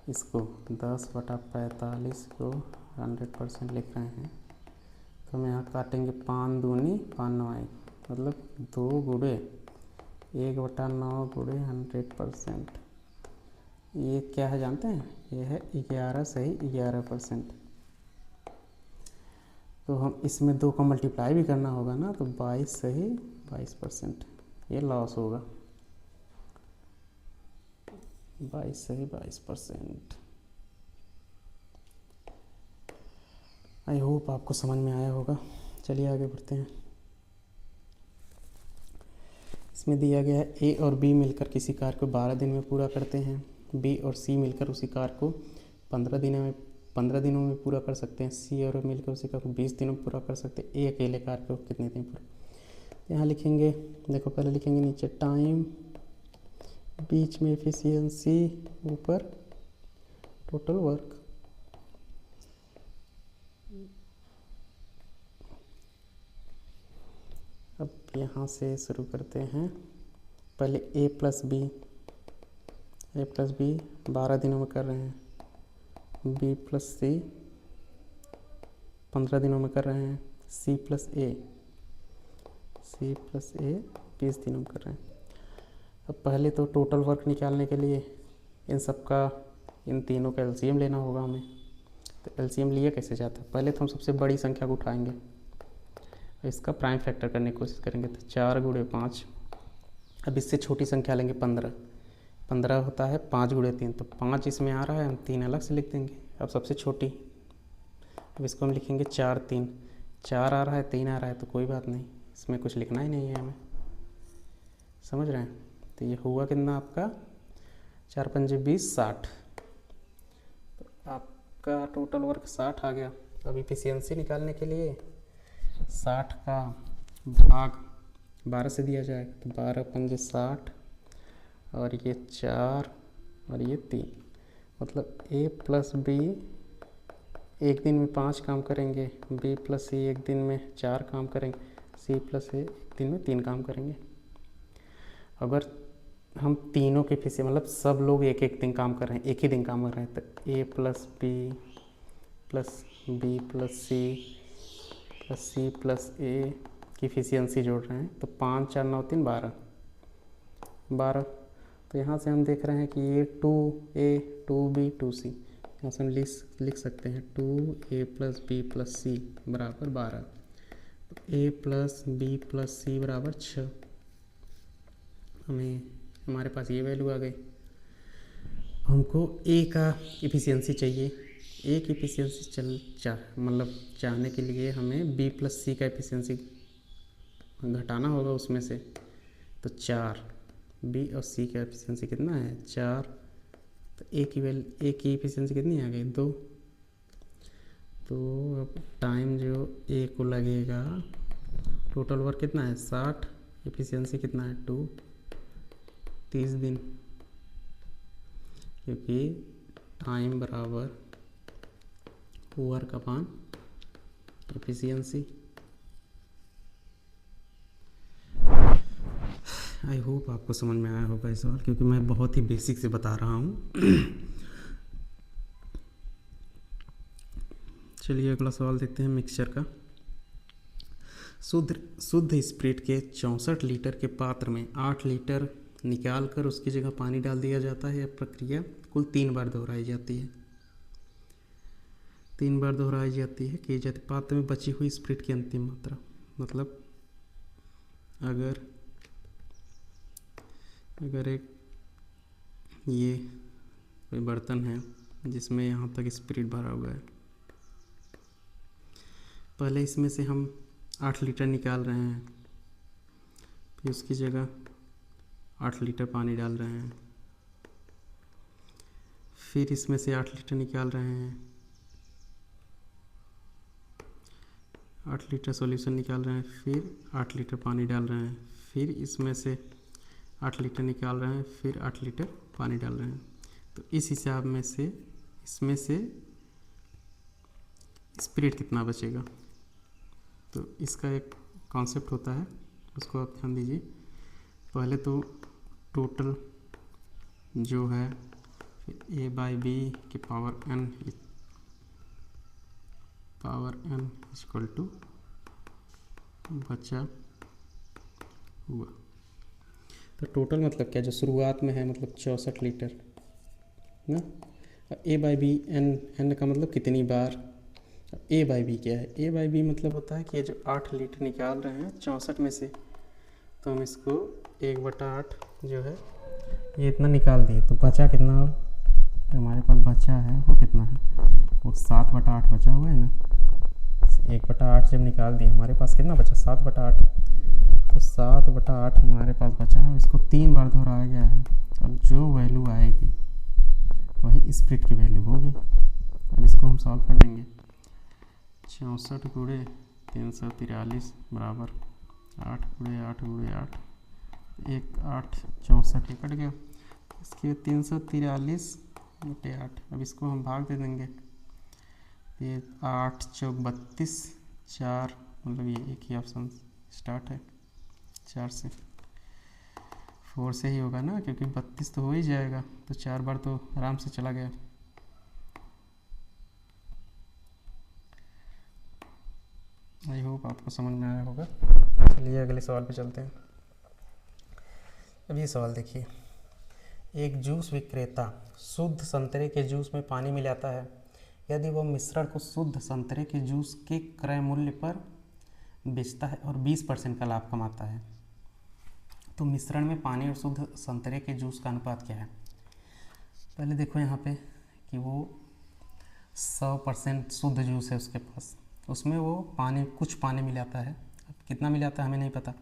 इसको 10/45 को 100% लिख रहे हैं तो हम यहाँ काटेंगे 5 दूनी 5 9, मतलब 2 गुणे 1/9 गुणे 100%। ये क्या है जानते हैं, ये है 11 सही 11%। तो हम इसमें 2 का मल्टीप्लाई भी करना होगा ना, तो 22 सही 22%, ये लॉस होगा। 22 सही 22%। आई होप आपको समझ में आया होगा। चलिए आगे बढ़ते हैं। इसमें दिया गया है ए और बी मिलकर किसी कार्य को 12 दिन में पूरा करते हैं, बी और सी मिलकर उसी कार्य को 15 दिनों में पूरा कर सकते हैं, सी और मिलकर उसी कार्य को 20 दिनों में पूरा कर सकते हैं, ए अकेले कार्य को कितने दिन पूरा। यहाँ लिखेंगे, देखो पहले लिखेंगे नीचे टाइम, बीच में एफिशिएंसी, ऊपर टोटल वर्क। अब यहाँ से शुरू करते हैं। पहले ए प्लस बी 12 दिनों में कर रहे हैं, बी प्लस सी 15 दिनों में कर रहे हैं, सी प्लस ए 20 दिनों में कर रहे हैं। अब पहले तो टोटल वर्क निकालने के लिए इन तीनों का एलसीएम लेना होगा हमें। तो एलसीएम लिया कैसे जाता है, पहले तो हम सबसे बड़ी संख्या को उठाएंगे, इसका प्राइम फैक्टर करने की कोशिश करेंगे, तो 4 गुणे 5। अब इससे छोटी संख्या लेंगे 15 होता है 5 गुणे 3, तो 5 इसमें आ रहा है, हम 3 अलग से लिख देंगे। अब सबसे छोटी, अब इसको हम लिखेंगे 4 3, 4 आ रहा है 3 आ रहा है, तो कोई बात नहीं, इसमें कुछ लिखना ही नहीं है हमें, समझ रहे हैं। तो ये हुआ कितना आपका 4 5 20 60, तो आपका टोटल वर्क 60 आ गया। अब इफिशियंसी निकालने के लिए 60 का भाग 12 से दिया जाएगा, तो 12 5 60 और ये 4 और ये 3, मतलब ए प्लस बी एक दिन में 5 काम करेंगे, बी प्लस सी एक दिन में 4 काम करेंगे, सी प्लस ए एक दिन में 3 काम करेंगे। अगर हम तीनों के फिर से मतलब सब लोग एक दिन काम कर रहे हैं, एक ही दिन काम कर रहे हैं, तो A plus B plus B plus C plus A की एफिशिएंसी जोड़ रहे हैं, तो 5 4 9 3 12। तो यहाँ से हम देख रहे हैं कि ये 2A 2B 2C, यहाँ से हम लिख सकते हैं 2A प्लस बी प्लस सी बराबर 12, तो A प्लस बी प्लस सी बराबर 6। हमारे पास ये वैल्यू आ गई। हमको A का एफिशिएंसी चाहिए, A की एफिशिएंसी चाहने के लिए हमें B प्लस सी का एफिशिएंसी घटाना होगा उसमें से, तो 4, B और C का एफिशिएंसी कितना है 4, तो A की एफिशिएंसी कितनी आ गई 2। तो अब टाइम जो A को लगेगा, टोटल वर्क कितना है 60, एफिशिएंसी कितना है 2, 30 दिन, क्योंकि टाइम बराबर work upon efficiency. I hope आपको समझ में आया होगा इस सवाल, क्योंकि मैं बहुत ही बेसिक से बता रहा हूँ। चलिए अगला सवाल देखते हैं मिक्सचर का। शुद्ध स्प्रिट के 64 लीटर के पात्र में 8 लीटर निकाल कर उसकी जगह पानी डाल दिया जाता है। यह प्रक्रिया कुल 3 बार दोहराई जाती है। 3 बार दोहराई जाती है की जाती पात्र में बची हुई स्प्रिट की अंतिम मात्रा, मतलब अगर एक ये कोई बर्तन है जिसमें यहाँ तक स्पिरिट भरा हुआ है। पहले इसमें से हम 8 लीटर निकाल रहे हैं, फिर उसकी जगह 8 लीटर पानी डाल रहे हैं, फिर इसमें से 8 लीटर निकाल रहे हैं, 8 लीटर सॉल्यूशन निकाल रहे हैं, फिर 8 लीटर पानी डाल रहे हैं, फिर इसमें से 8 लीटर निकाल रहे हैं, फिर 8 लीटर पानी डाल रहे हैं। तो इस हिसाब में से इसमें से स्पिरिट कितना बचेगा, तो इसका एक कॉन्सेप्ट होता है, उसको आप ध्यान दीजिए। पहले तो टोटल जो है a बाई बी के पावर n इक्वल टू बचा हुआ। तो टोटल मतलब क्या, जो शुरुआत में है मतलब 64 लीटर ना। a बाई बी n का मतलब कितनी बार। a बाई बी क्या है, a बाई बी मतलब होता है कि ये जो 8 लीटर निकाल रहे हैं 64 में से, तो हम इसको 1/8 जो है ये इतना निकाल दिए, तो बचा कितना, हमारे पास बचा है वो कितना है, वो 7/8 बचा हुआ है ना। 1/8 जब निकाल दिए हमारे पास कितना बचा, 7/8। तो 7/8 हमारे पास बचा है, इसको 3 बार दोहराया गया है। अब जो वैल्यू आएगी वही स्पिरिट की वैल्यू होगी। अब इसको हम सॉल्व कर देंगे। 64 गुणे 343 बराबर 8 गुणे 8 गुणे 8, 1 8 64 ये कट गया। इसके 343 बटे 8, अब इसको हम भाग दे देंगे। ये 8 चौक 32, 4 मतलब ये एक ही ऑप्शन स्टार्ट है 4 से, 4 से ही होगा ना, क्योंकि 32 तो हो ही जाएगा, तो 4 बार तो आराम से चला गया। आई होप आपको समझ में आया होगा। चलिए अगले सवाल पे चलते हैं। अब ये सवाल देखिए, एक जूस विक्रेता शुद्ध संतरे के जूस में पानी मिलाता है। यदि वह मिश्रण को शुद्ध संतरे के जूस के क्रय मूल्य पर बेचता है और 20% का लाभ कमाता है, तो मिश्रण में पानी और शुद्ध संतरे के जूस का अनुपात क्या है। पहले देखो यहाँ पे कि वो 100% शुद्ध जूस है उसके पास, उसमें वो पानी कुछ पानी मिलाता है, अब कितना मिलाता है हमें नहीं पता,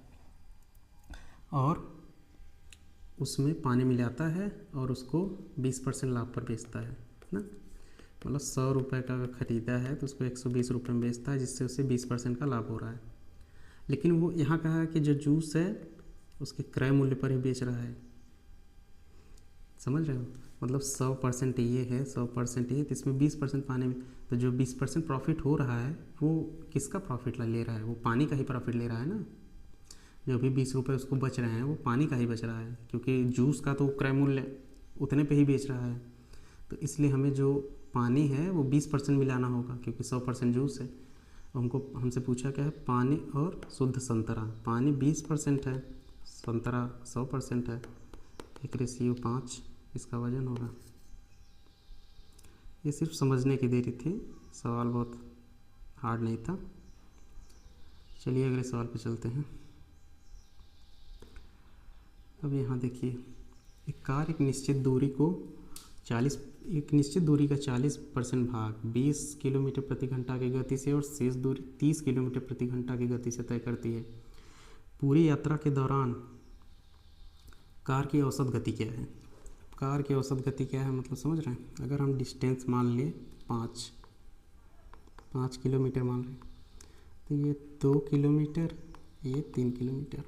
और उसमें पानी मिलाता है और उसको 20% लाभ पर बेचता है ना। मतलब 100 रुपये का ख़रीदा है तो उसको 120 रुपये में बेचता है, जिससे उसे 20% का लाभ हो रहा है। लेकिन वो यहाँ कहा है कि जो जूस है उसके क्रय मूल्य पर ही बेच रहा है, समझ रहे हो। मतलब 100% ये है, 100% ये, तो इसमें 20% पानी में, तो जो 20% प्रॉफिट हो रहा है वो किसका प्रॉफिट ले रहा है, वो पानी का ही प्रॉफिट ले रहा है ना। जो भी 20 रुपये उसको बच रहे हैं वो पानी का ही बच रहा है, क्योंकि जूस का तो क्रय मूल्य उतने पे ही बेच रहा है। तो इसलिए हमें जो पानी है वो 20% मिलाना होगा, क्योंकि 100% जूस है। हमसे पूछा क्या है, पानी और शुद्ध संतरा। पानी 20% है, संतरा 100% है, 1:5 इसका वजन होगा। ये सिर्फ समझने की देरी थी, सवाल बहुत हार्ड नहीं था। चलिए अगले सवाल पे चलते हैं। अब यहाँ देखिए, एक कार एक निश्चित दूरी का 40% भाग 20 किलोमीटर प्रति घंटा की गति से और शेष दूरी 30 किलोमीटर प्रति घंटा की गति से तय करती है। पूरी यात्रा के दौरान कार की औसत गति क्या है। कार की औसत गति क्या है मतलब समझ रहे हैं। अगर हम डिस्टेंस मान लिए 5 किलोमीटर मान लें, तो ये 2 किलोमीटर, ये 3 किलोमीटर।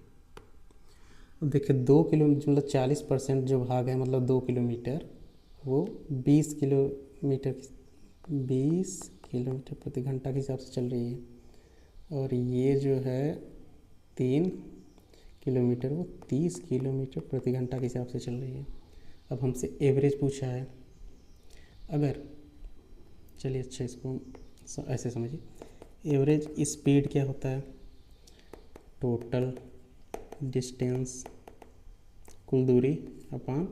अब देखिए 2 किलोमीटर मतलब 40% जो भाग है मतलब 2 किलोमीटर, वो 20 किलोमीटर प्रति घंटा के हिसाब से चल रही है, और ये जो है 3 किलोमीटर वो 30 किलोमीटर प्रति घंटा के हिसाब से चल रही है। अब हमसे एवरेज पूछा है। अगर चलिए अच्छा इसको ऐसे समझिए, एवरेज स्पीड क्या होता है, टोटल डिस्टेंस कुल दूरी अपान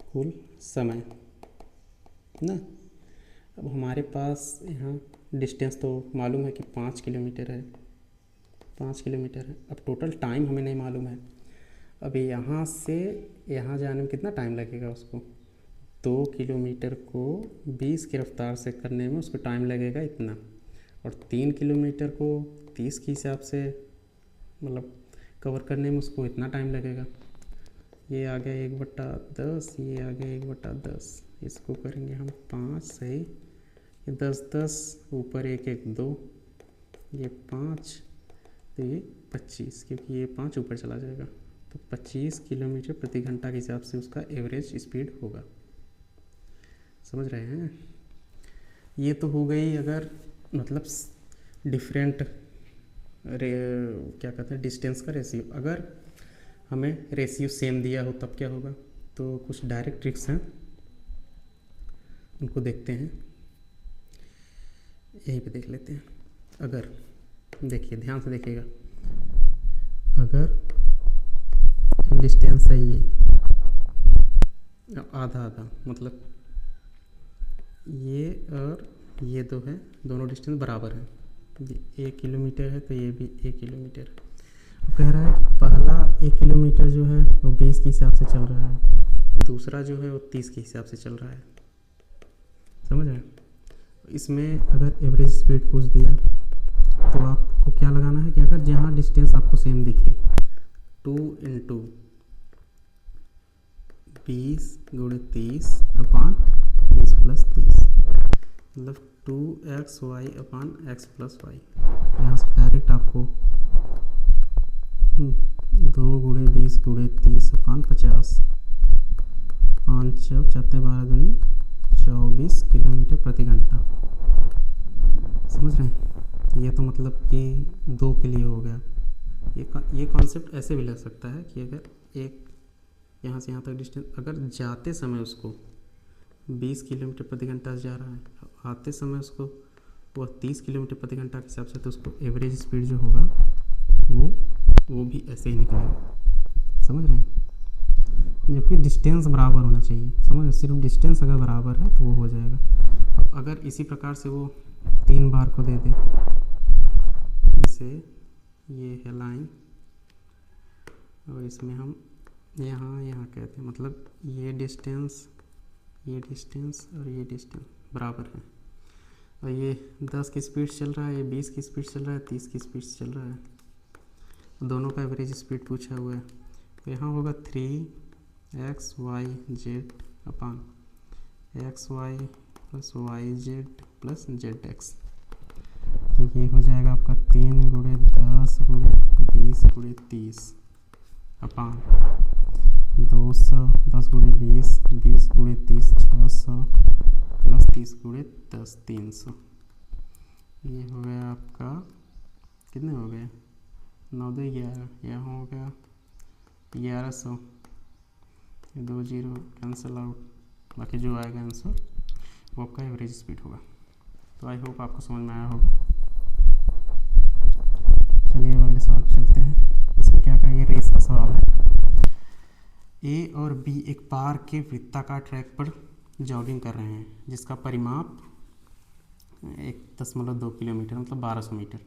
कुल समय ना। अब हमारे पास यहाँ डिस्टेंस तो मालूम है कि 5 किलोमीटर है, 5 किलोमीटर है। अब टोटल टाइम हमें नहीं मालूम है। अब यहाँ से यहाँ जाने में कितना टाइम लगेगा उसको, 2 किलोमीटर को 20 की रफ्तार से करने में उसको टाइम लगेगा इतना, और 3 किलोमीटर को 30 के हिसाब से मतलब कवर करने में उसको इतना टाइम लगेगा। ये आ गया 1/10, ये आ गया 1/10, इसको करेंगे हम 5 सही, ये 10 ऊपर 1 1 2, ये 5, तो ये 25, क्योंकि ये 5 ऊपर चला जाएगा, तो 25 किलोमीटर प्रति घंटा के हिसाब से उसका एवरेज स्पीड होगा। समझ रहे हैं? ये तो हो गई अगर मतलब डिफरेंट क्या कहते हैं डिस्टेंस का रेशियो। अगर हमें रेशियो सेम दिया हो तब क्या होगा, तो कुछ डायरेक्ट ट्रिक्स हैं, उनको देखते हैं, यहीं पे देख लेते हैं। अगर देखिए, ध्यान से देखिएगा, अगर डिस्टेंस सही है आधा आधा, मतलब ये और ये दो है, दोनों डिस्टेंस बराबर है, ये 1 किलोमीटर है तो ये भी 1 किलोमीटर है। कह रहा है कि पहला 1 किलोमीटर जो है वो 20 के हिसाब से चल रहा है, दूसरा जो है वो 30 के हिसाब से चल रहा है। समझ रहे हैं? इसमें अगर एवरेज स्पीड पूछ दिया तो आपको क्या लगाना है कि अगर जहाँ डिस्टेंस आपको सेम दिखे, 2 × 20 × 30 अपान 20 + 30, मतलब 2xy/x + y। यहाँ से डायरेक्ट आपको 2 × 20 × 30 अपान 50, 5 × 4 = 12 दूनी 24 किलोमीटर प्रति घंटा। समझ रहे हैं? ये तो मतलब कि 2 के लिए हो गया। ये कॉन्सेप्ट ऐसे भी लग सकता है कि अगर एक यहाँ से यहाँ तक डिस्टेंस, अगर जाते समय उसको 20 किलोमीटर प्रति घंटा से जा रहा है, आते समय उसको वह 30 किलोमीटर प्रति घंटा के हिसाब से, तो उसको एवरेज स्पीड जो होगा वो भी ऐसे ही निकलेगा। समझ रहे हैं? जबकि डिस्टेंस बराबर होना चाहिए। समझ रहे? सिर्फ डिस्टेंस अगर बराबर है तो वो हो जाएगा। अब अगर इसी प्रकार से वो 3 बार को दे दे, जैसे ये है लाइन और इसमें हम यहाँ कहते हैं, मतलब ये डिस्टेंस और ये डिस्टेंस बराबर है, और ये 10 की स्पीड चल रहा है, ये 20 की स्पीड चल रहा है, 30 की स्पीड चल रहा है, दोनों का एवरेज स्पीड पूछा हुआ है। तो यहाँ होगा 3xyz अपान xy + yz + zx, तो ये हो जाएगा आपका 3 × 10 × 20 × 30 अपान 200, 10 × 20, 20 × 30 600 + 30 × 10 300। ये हो गया आपका, कितने हो गए, 9 2 11, यहाँ हो गया 1100, 2 0 कैंसिल आउट, बाकी जो आएगा आंसर वो आपका एवरेज स्पीड होगा। तो आई होप आपको समझ में आया होगा। चलिए अब अगले सवाल पर चलते हैं। इसमें क्या कहा, ये रेस का सवाल है। ए और बी एक पार्क के वृत्ताकार ट्रैक पर जॉगिंग कर रहे हैं, जिसका परिमाप 1.2 किलोमीटर मतलब 1200 मीटर।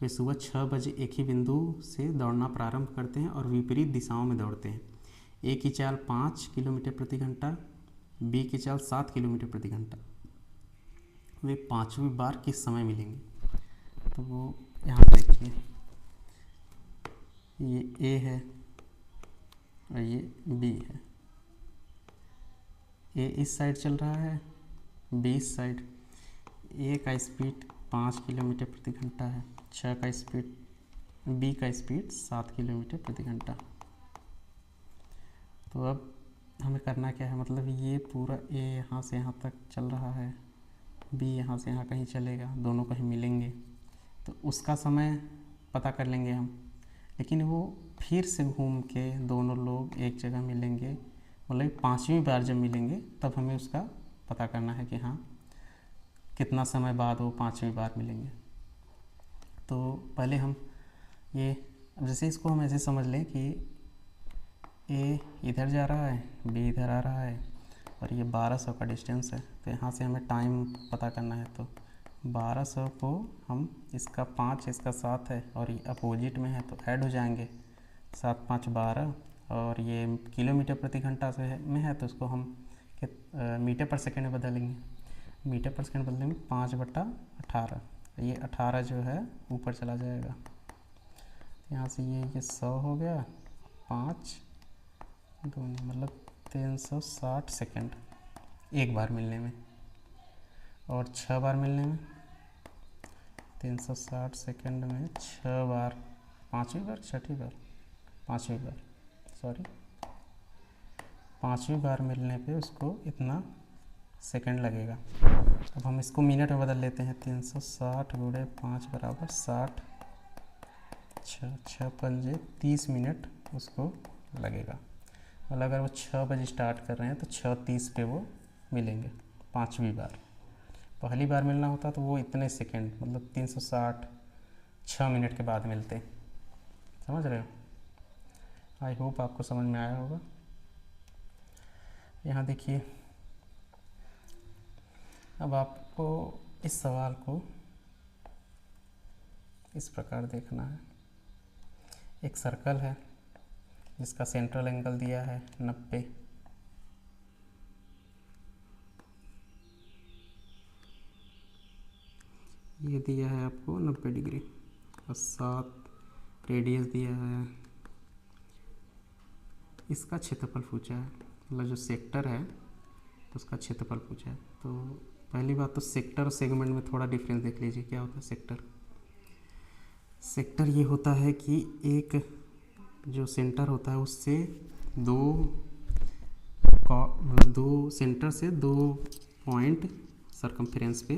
वे सुबह 6 बजे एक ही बिंदु से दौड़ना प्रारंभ करते हैं और विपरीत दिशाओं में दौड़ते हैं। ए की चाल 5 किलोमीटर प्रति घंटा, बी की चाल 7 किलोमीटर प्रति घंटा। वे 5वीं बार किस समय मिलेंगे? तो वो यहाँ देखिए, ये ए है और ये बी है। ए इस साइड चल रहा है, बी इस साइड। ए का स्पीड 5 किलोमीटर प्रति घंटा है, 6 का स्पीड, बी का स्पीड 7 किलोमीटर प्रति घंटा। तो अब हमें करना क्या है, मतलब ये पूरा ए यहाँ से यहाँ तक चल रहा है, बी यहाँ से यहाँ कहीं चलेगा, दोनों कहीं मिलेंगे, तो उसका समय पता कर लेंगे हम। लेकिन वो फिर से घूम के दोनों लोग एक जगह मिलेंगे, मतलब 5वीं बार जब मिलेंगे तब हमें उसका पता करना है कि हाँ कितना समय बाद वो 5वीं बार मिलेंगे। तो पहले हम ये, अब जैसे इसको हम ऐसे समझ लें कि ए इधर जा रहा है, बी इधर आ रहा है, और ये 1200 का डिस्टेंस है। तो यहाँ से हमें टाइम पता करना है, तो 1200 को हम, इसका 5 इसका 7 है और ये अपोजिट में है तो ऐड हो जाएंगे, 7 5 12, और ये किलोमीटर प्रति घंटा से में है तो उसको हम मीटर पर सेकेंड में बदलेंगे। मीटर पर सेकेंड बदलेंगे 5/18, ये 18 जो है ऊपर चला जाएगा, यहाँ से ये 100 हो गया, 5 दूनी मतलब 360 सेकेंड एक बार मिलने में, और 6 बार मिलने में 360 सेकेंड में 6 बार, पाँचवीं बार मिलने पे उसको इतना सेकंड लगेगा। अब हम इसको मिनट में बदल लेते हैं। 360 × 5 बराबर 60, 6 पंजे 30 मिनट उसको लगेगा। और अगर वो 6 बजे स्टार्ट कर रहे हैं तो 6:30 पे वो मिलेंगे पाँचवीं बार। पहली बार मिलना होता तो वो इतने सेकंड मतलब 360 6 मिनट के बाद मिलते। समझ रहे हो? आई होप आपको समझ में आया होगा। यहाँ देखिए, अब आपको इस सवाल को इस प्रकार देखना है। एक सर्कल है जिसका सेंट्रल एंगल दिया है 90, ये दिया है आपको 90 डिग्री, और 7 रेडियस दिया है। इसका क्षेत्रफल पूछा है, मतलब जो सेक्टर है तो उसका क्षेत्रफल पूछा है। तो पहली बात तो सेक्टर और सेगमेंट में थोड़ा डिफरेंस देख लीजिए। क्या होता है सेक्टर ये होता है कि एक जो सेंटर होता है उससे दो सेंटर से 2 पॉइंट सरकमफ्रेंस पे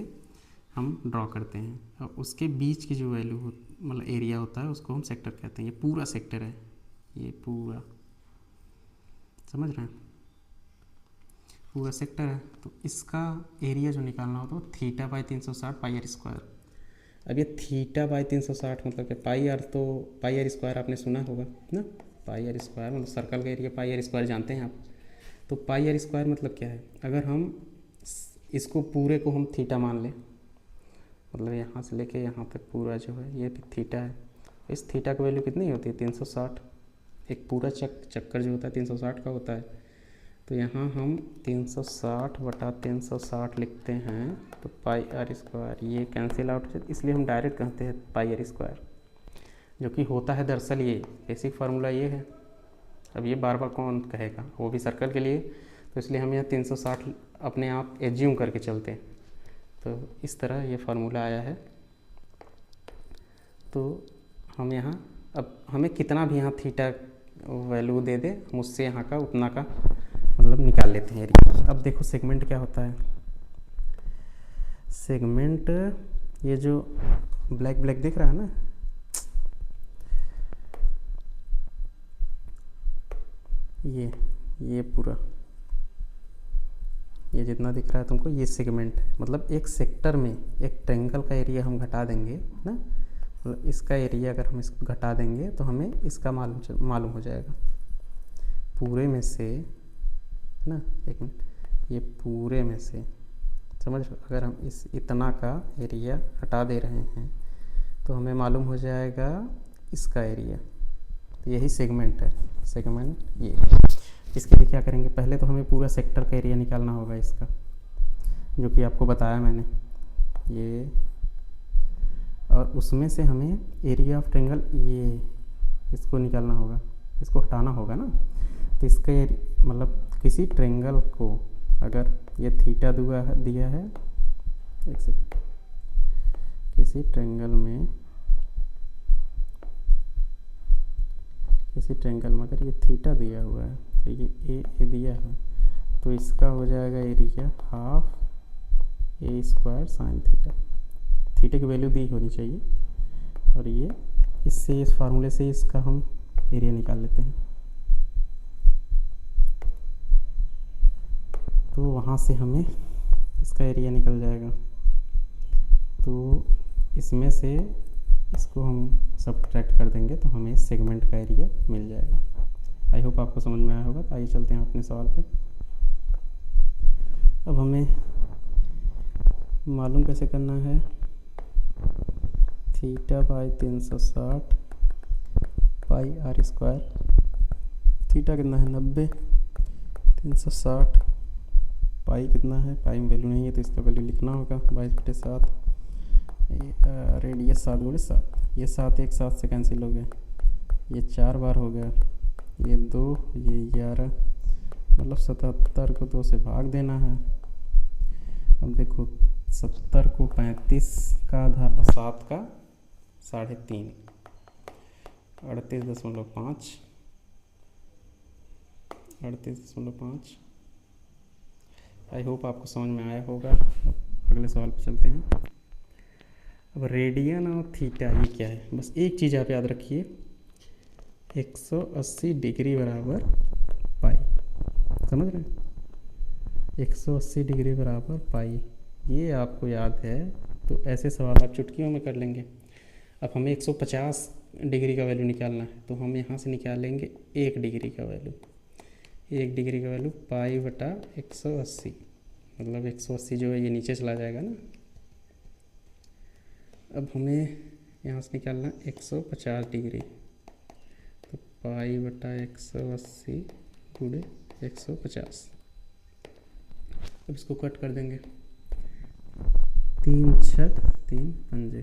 हम ड्रॉ करते हैं, और उसके बीच की जो वैल्यू मतलब एरिया होता है उसको हम सेक्टर कहते हैं। ये पूरा सेक्टर है, ये पूरा, समझ रहे हैं? पूरा सेक्टर है। तो इसका एरिया जो निकालना होता है वो θ/360 πr²। अब ये θ/360 मतलब कि πr, तो πr² आपने सुना होगा ना, πr² मतलब सर्कल का एरिया πr² जानते हैं आप। तो πr² मतलब क्या है? अगर हम इसको पूरे को हम थीटा मान लें, मतलब यहाँ से लेके यहाँ तक पूरा जो है ये थीटा है, इस थीटा की वैल्यू कितनी होती है? 360। एक पूरा चक्कर जो होता है 360 का होता है। तो यहाँ हम 360/360 लिखते हैं, तो πr², ये कैंसिल आउट, इसलिए हम डायरेक्ट कहते हैं πr², जो कि होता है दरअसल ये बेसिक फार्मूला ये है। अब ये बार बार कौन कहेगा, वो भी सर्कल के लिए, तो इसलिए हम यहाँ 360 अपने आप एज्यूम करके चलते हैं। तो इस तरह ये फार्मूला आया है। तो हम यहाँ, अब हमें कितना भी यहाँ थीटा वैल्यू दे दे, हम उससे यहाँ का उतना का मतलब निकाल लेते हैं एरिया। अब देखो सेगमेंट क्या होता है। सेगमेंट, ये जो ब्लैक ब्लैक दिख रहा है ना, ये पूरा, ये जितना दिख रहा है तुमको, ये सेगमेंट है। मतलब एक सेक्टर में एक ट्रायंगल का एरिया हम घटा देंगे ना, मतलब इसका एरिया अगर हम इसको घटा देंगे तो हमें इसका मालूम हो जाएगा पूरे में से ना। एक मिनट, ये पूरे में से समझ, अगर हम इस इतना का एरिया हटा दे रहे हैं तो हमें मालूम हो जाएगा इसका एरिया। तो यही सेगमेंट है। सेगमेंट ये है। इसके लिए क्या करेंगे, पहले तो हमें पूरा सेक्टर का एरिया निकालना होगा इसका, जो कि आपको बताया मैंने ये, और उसमें से हमें एरिया ऑफ ट्रायंगल ये इसको निकालना होगा, इसको हटाना होगा ना। तो इसका मतलब किसी ट्रायंगल को अगर ये थीटा दिया है, एक सेकंड, किसी ट्रायंगल में अगर ये थीटा दिया हुआ है, तो ये ए दिया है, तो इसका हो जाएगा area ½ a² sin theta. Theta की वैल्यू दी होनी चाहिए, और ये इससे, इस फार्मूले से इसका हम एरिया निकाल लेते हैं। तो वहाँ से हमें इसका एरिया निकल जाएगा। तो इसमें से इसको हम सब्ट्रैक्ट कर देंगे तो हमें सेगमेंट का एरिया मिल जाएगा। आई होप आपको समझ में आया होगा। तो आइए चलते हैं अपने सवाल पे। अब हमें मालूम कैसे करना है, θ/360 πr², थीटा कितना है 90, 360 पाई कितना है, पाई में वैल्यू नहीं है तो इसका वैल्यू लिखना होगा 22/7। रेडियस 7 × 7, ये 7 एक 7 से कैंसिल हो गया, ये 4 बार हो गया, ये 2, ये 11, मतलब 77 को 2 से भाग देना है। अब देखो 70 को 35 का आधा और 7 का 3.5, 38.5, 38.5। आई होप आपको समझ में आया होगा। अब अगले सवाल पर चलते हैं। अब रेडियन और थीटा ये क्या है, बस एक चीज़ आप याद रखिए, 180 डिग्री बराबर पाई, समझ रहे हैं, 180 डिग्री बराबर पाई, ये आपको याद है तो ऐसे सवाल आप चुटकियों में कर लेंगे। अब हमें 150 डिग्री का वैल्यू निकालना है तो हम यहाँ से निकालेंगे 1 डिग्री का वैल्यू, 1 डिग्री का वैल्यू पाई बटा 180, मतलब 180 जो है ये नीचे चला जाएगा ना। अब हमें यहाँ से निकालना 150 डिग्री, तो पाई बटा 180 गुणे 150। अब इसको कट कर देंगे, 3 छक 3 पंजे,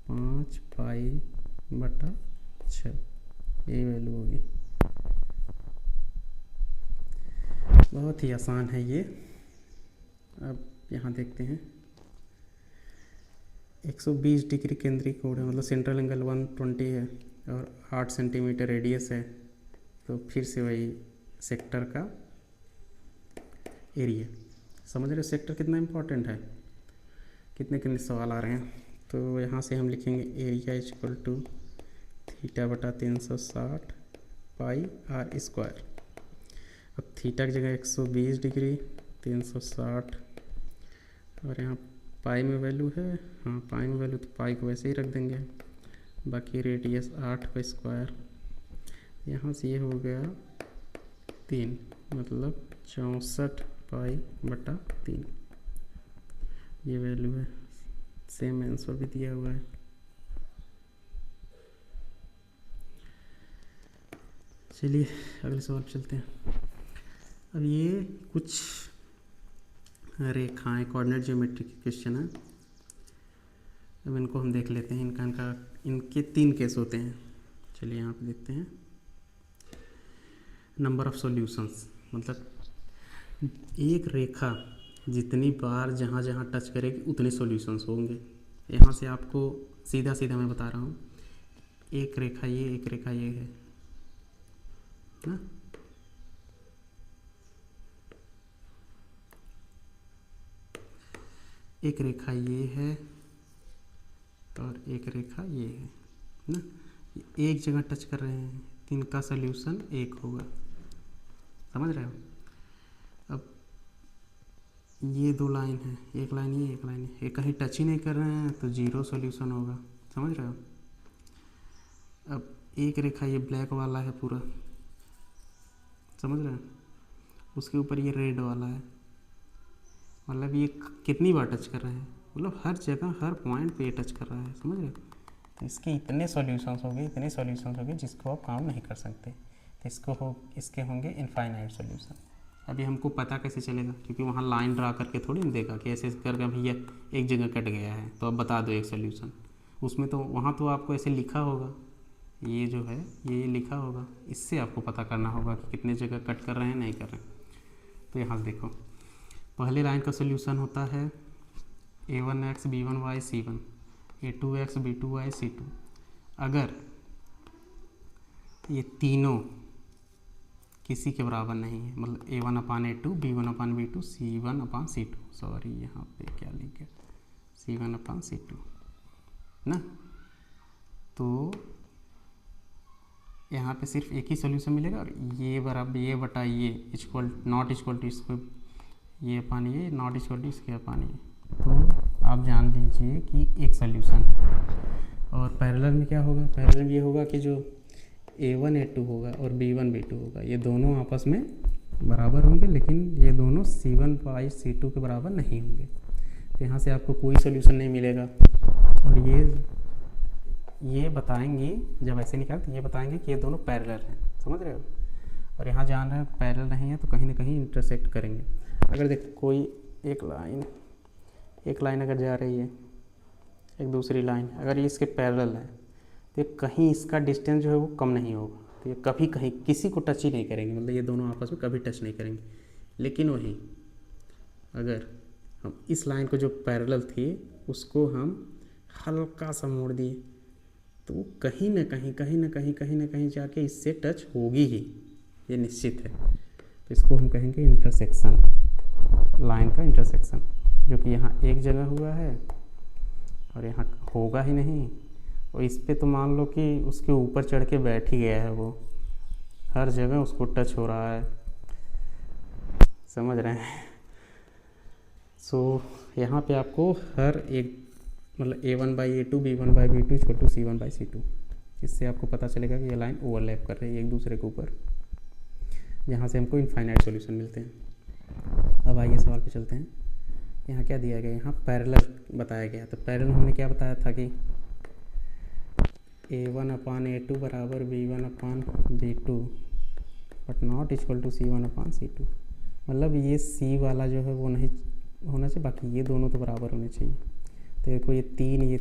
5 पाई बटा 6, ये वैल्यू होगी। बहुत ही आसान है ये। अब यहाँ देखते हैं 120 डिग्री केंद्रीय कोण है, मतलब सेंट्रल एंगल 120 है और 8 सेंटीमीटर रेडियस है, तो फिर से वही सेक्टर का एरिया। समझ रहे हो सेक्टर कितना इम्पोर्टेंट है, कितने कितने सवाल आ रहे हैं। तो यहाँ से हम लिखेंगे एरिया इक्वल टू थीटा बटा 360 पाई आर स्क्वायर। अब थीटा की जगह 120 डिग्री 360 और यहाँ पाई में वैल्यू है, हाँ पाई में वैल्यू, तो पाई को वैसे ही रख देंगे, बाकी रेडियस 8 का स्क्वायर, यहाँ से ये हो गया 3, मतलब 64 पाई बटा 3, ये वैल्यू है। सेम आंसर भी दिया हुआ है। चलिए अगले सवाल पर चलते हैं। अब ये कुछ रेखाएं कोऑर्डिनेट ज्योमेट्री के क्वेश्चन है। अब इनको हम देख लेते हैं, इनके 3 केस होते हैं। चलिए यहाँ पे देखते हैं। नंबर ऑफ सॉल्यूशंस, मतलब एक रेखा जितनी बार जहाँ जहाँ टच करेगी उतने सॉल्यूशंस होंगे। यहाँ से आपको सीधा सीधा मैं बता रहा हूँ, एक रेखा ये, एक रेखा ये है ना, एक रेखा ये है और एक रेखा ये है ना, एक जगह टच कर रहे हैं, तो इनका सल्यूशन 1 होगा। समझ रहे हो। अब ये 2 लाइन है, एक लाइन ये, एक लाइन ये कहीं टच ही नहीं कर रहे हैं तो 0 सॉल्यूशन होगा। समझ रहे हो। अब एक रेखा ये ब्लैक वाला है पूरा, समझ रहे हैं, उसके ऊपर ये रेड वाला है, मतलब ये कितनी बार टच कर रहे हैं, मतलब हर जगह हर पॉइंट पे ये टच कर रहा है। समझ रहे हो। तो इसके इतने सॉल्यूशंस होंगे, इतने सॉल्यूशंस होंगे जिसको आप काउंट नहीं कर सकते। तो इसके होंगे इनफाइनाइट सॉल्यूशन। अभी हमको पता कैसे चलेगा, क्योंकि वहाँ लाइन ड्रा करके थोड़ी ना देगा कि ऐसे करके भैया एक जगह कट गया है तो अब बता दो एक सॉल्यूशन। उसमें तो वहाँ तो आपको ऐसे लिखा होगा, ये जो है ये लिखा होगा, इससे आपको पता करना होगा कि कितने जगह कट कर रहे हैं नहीं कर रहे हैं। तो यहाँ देखो, पहले लाइन का सॉल्यूशन होता है a1x b1y c1, a2x b2y c2। अगर ये तीनों किसी के बराबर नहीं है, मतलब a1/a2 b1/b2 c1/c2, सॉरी यहाँ पे क्या लिख गया, c1/c2 ना, तो यहाँ पे सिर्फ एक ही सॉल्यूशन मिलेगा और ये बराबर ये बटा ये इक्वल नॉट इक्वल टू इसको ये पानी है, नॉट इक्वल टू इसके पानी है। तो आप जान लीजिए कि एक सॉल्यूशन है। और पैरेलल में क्या होगा, पैरेलल में ये होगा कि जो a1 a2 होगा और b1 b2 होगा, ये दोनों आपस में बराबर होंगे, लेकिन ये दोनों c1/c2 के बराबर नहीं होंगे। तो यहाँ से आपको कोई सॉल्यूशन नहीं मिलेगा। और ये बताएंगे, जब ऐसे निकाल तो ये बताएंगे कि ये दोनों पैरेलल हैं। समझ रहे हो। और यहाँ जान रहे हैं पैरेलल नहीं है तो कहीं ना कहीं इंटरसेक्ट करेंगे। अगर देखो कोई एक लाइन अगर जा रही है, एक दूसरी लाइन अगर ये इसके पैरेलल है, तो कहीं इसका डिस्टेंस जो है वो कम नहीं होगा, तो ये कभी कहीं किसी को टच ही नहीं करेंगे, मतलब ये दोनों आपस में कभी टच नहीं करेंगे। लेकिन वहीं अगर हम इस लाइन को जो पैरेलल थी उसको हम हल्का सा मोड़ दिए, तो वो कहीं ना कहीं जाके इससे टच होगी ही, ये निश्चित है। तो इसको हम कहेंगे इंटरसेक्शन, लाइन का इंटरसेक्शन, जो कि यहाँ एक जगह हुआ है और यहाँ होगा ही नहीं। और इस पे तो मान लो कि उसके ऊपर चढ़ के बैठ ही गया है, वो हर जगह उसको टच हो रहा है, समझ रहे हैं। सो यहाँ पे आपको हर एक मतलब A1/A2 B1/B2 equal to C1/C2, इससे आपको पता चलेगा कि ये लाइन ओवरलैप कर रही है एक दूसरे के ऊपर, जहाँ से हमको इनफाइनाइट सॉल्यूशन मिलते हैं। अब आइए सवाल पे चलते हैं। यहाँ क्या दिया गया, यहाँ पैरेलल बताया गया। तो पैरेलल हमने क्या बताया था कि A1/A2 बराबर B1/B2 but not equal to C1/C2। मतलब ये C वाला जो है वो नहीं होना चाहिए, बाकी ये दोनों तो बराबर होने चाहिए। तो देखो ये 3 ये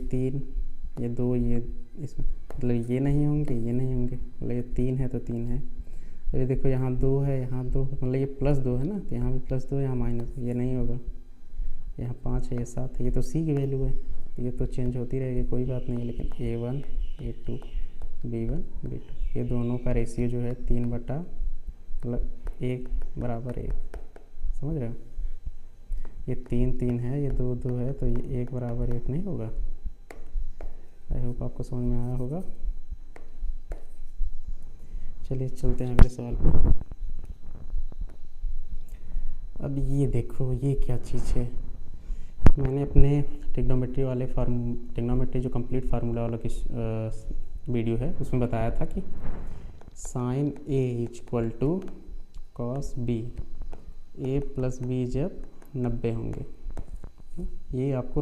2 ये इसमें मतलब ये नहीं होंगे, ये नहीं होंगे, मतलब ये 3 है तो 3 है। तो ये देखो यहाँ 2 है, यहाँ 2, मतलब ये +2 है ना, तो यहाँ भी +2, यहाँ माइनस, ये नहीं होगा। यहाँ 5 है, ये 7 है, ये तो C की वैल्यू है, तो ये तो चेंज होती रहेगी, कोई बात नहीं है। लेकिन A1 A2 B1 B2 ये दोनों का रेशियो जो है 3 बटा मतलब 1 बराबर 1, समझ रहे हो। ये 3 है, ये 2 है, तो ये 1 बराबर 1 नहीं होगा। आई होप आपको समझ में आया होगा। चलिए चलते हैं अगले सवाल पे। अब ये देखो ये क्या चीज़ है, मैंने अपने टिग्नोमेट्री जो कंप्लीट फार्मूला वाला की वीडियो है उसमें बताया था कि sin A equal to cos B, A plus B जब 90 होंगे। ये आपको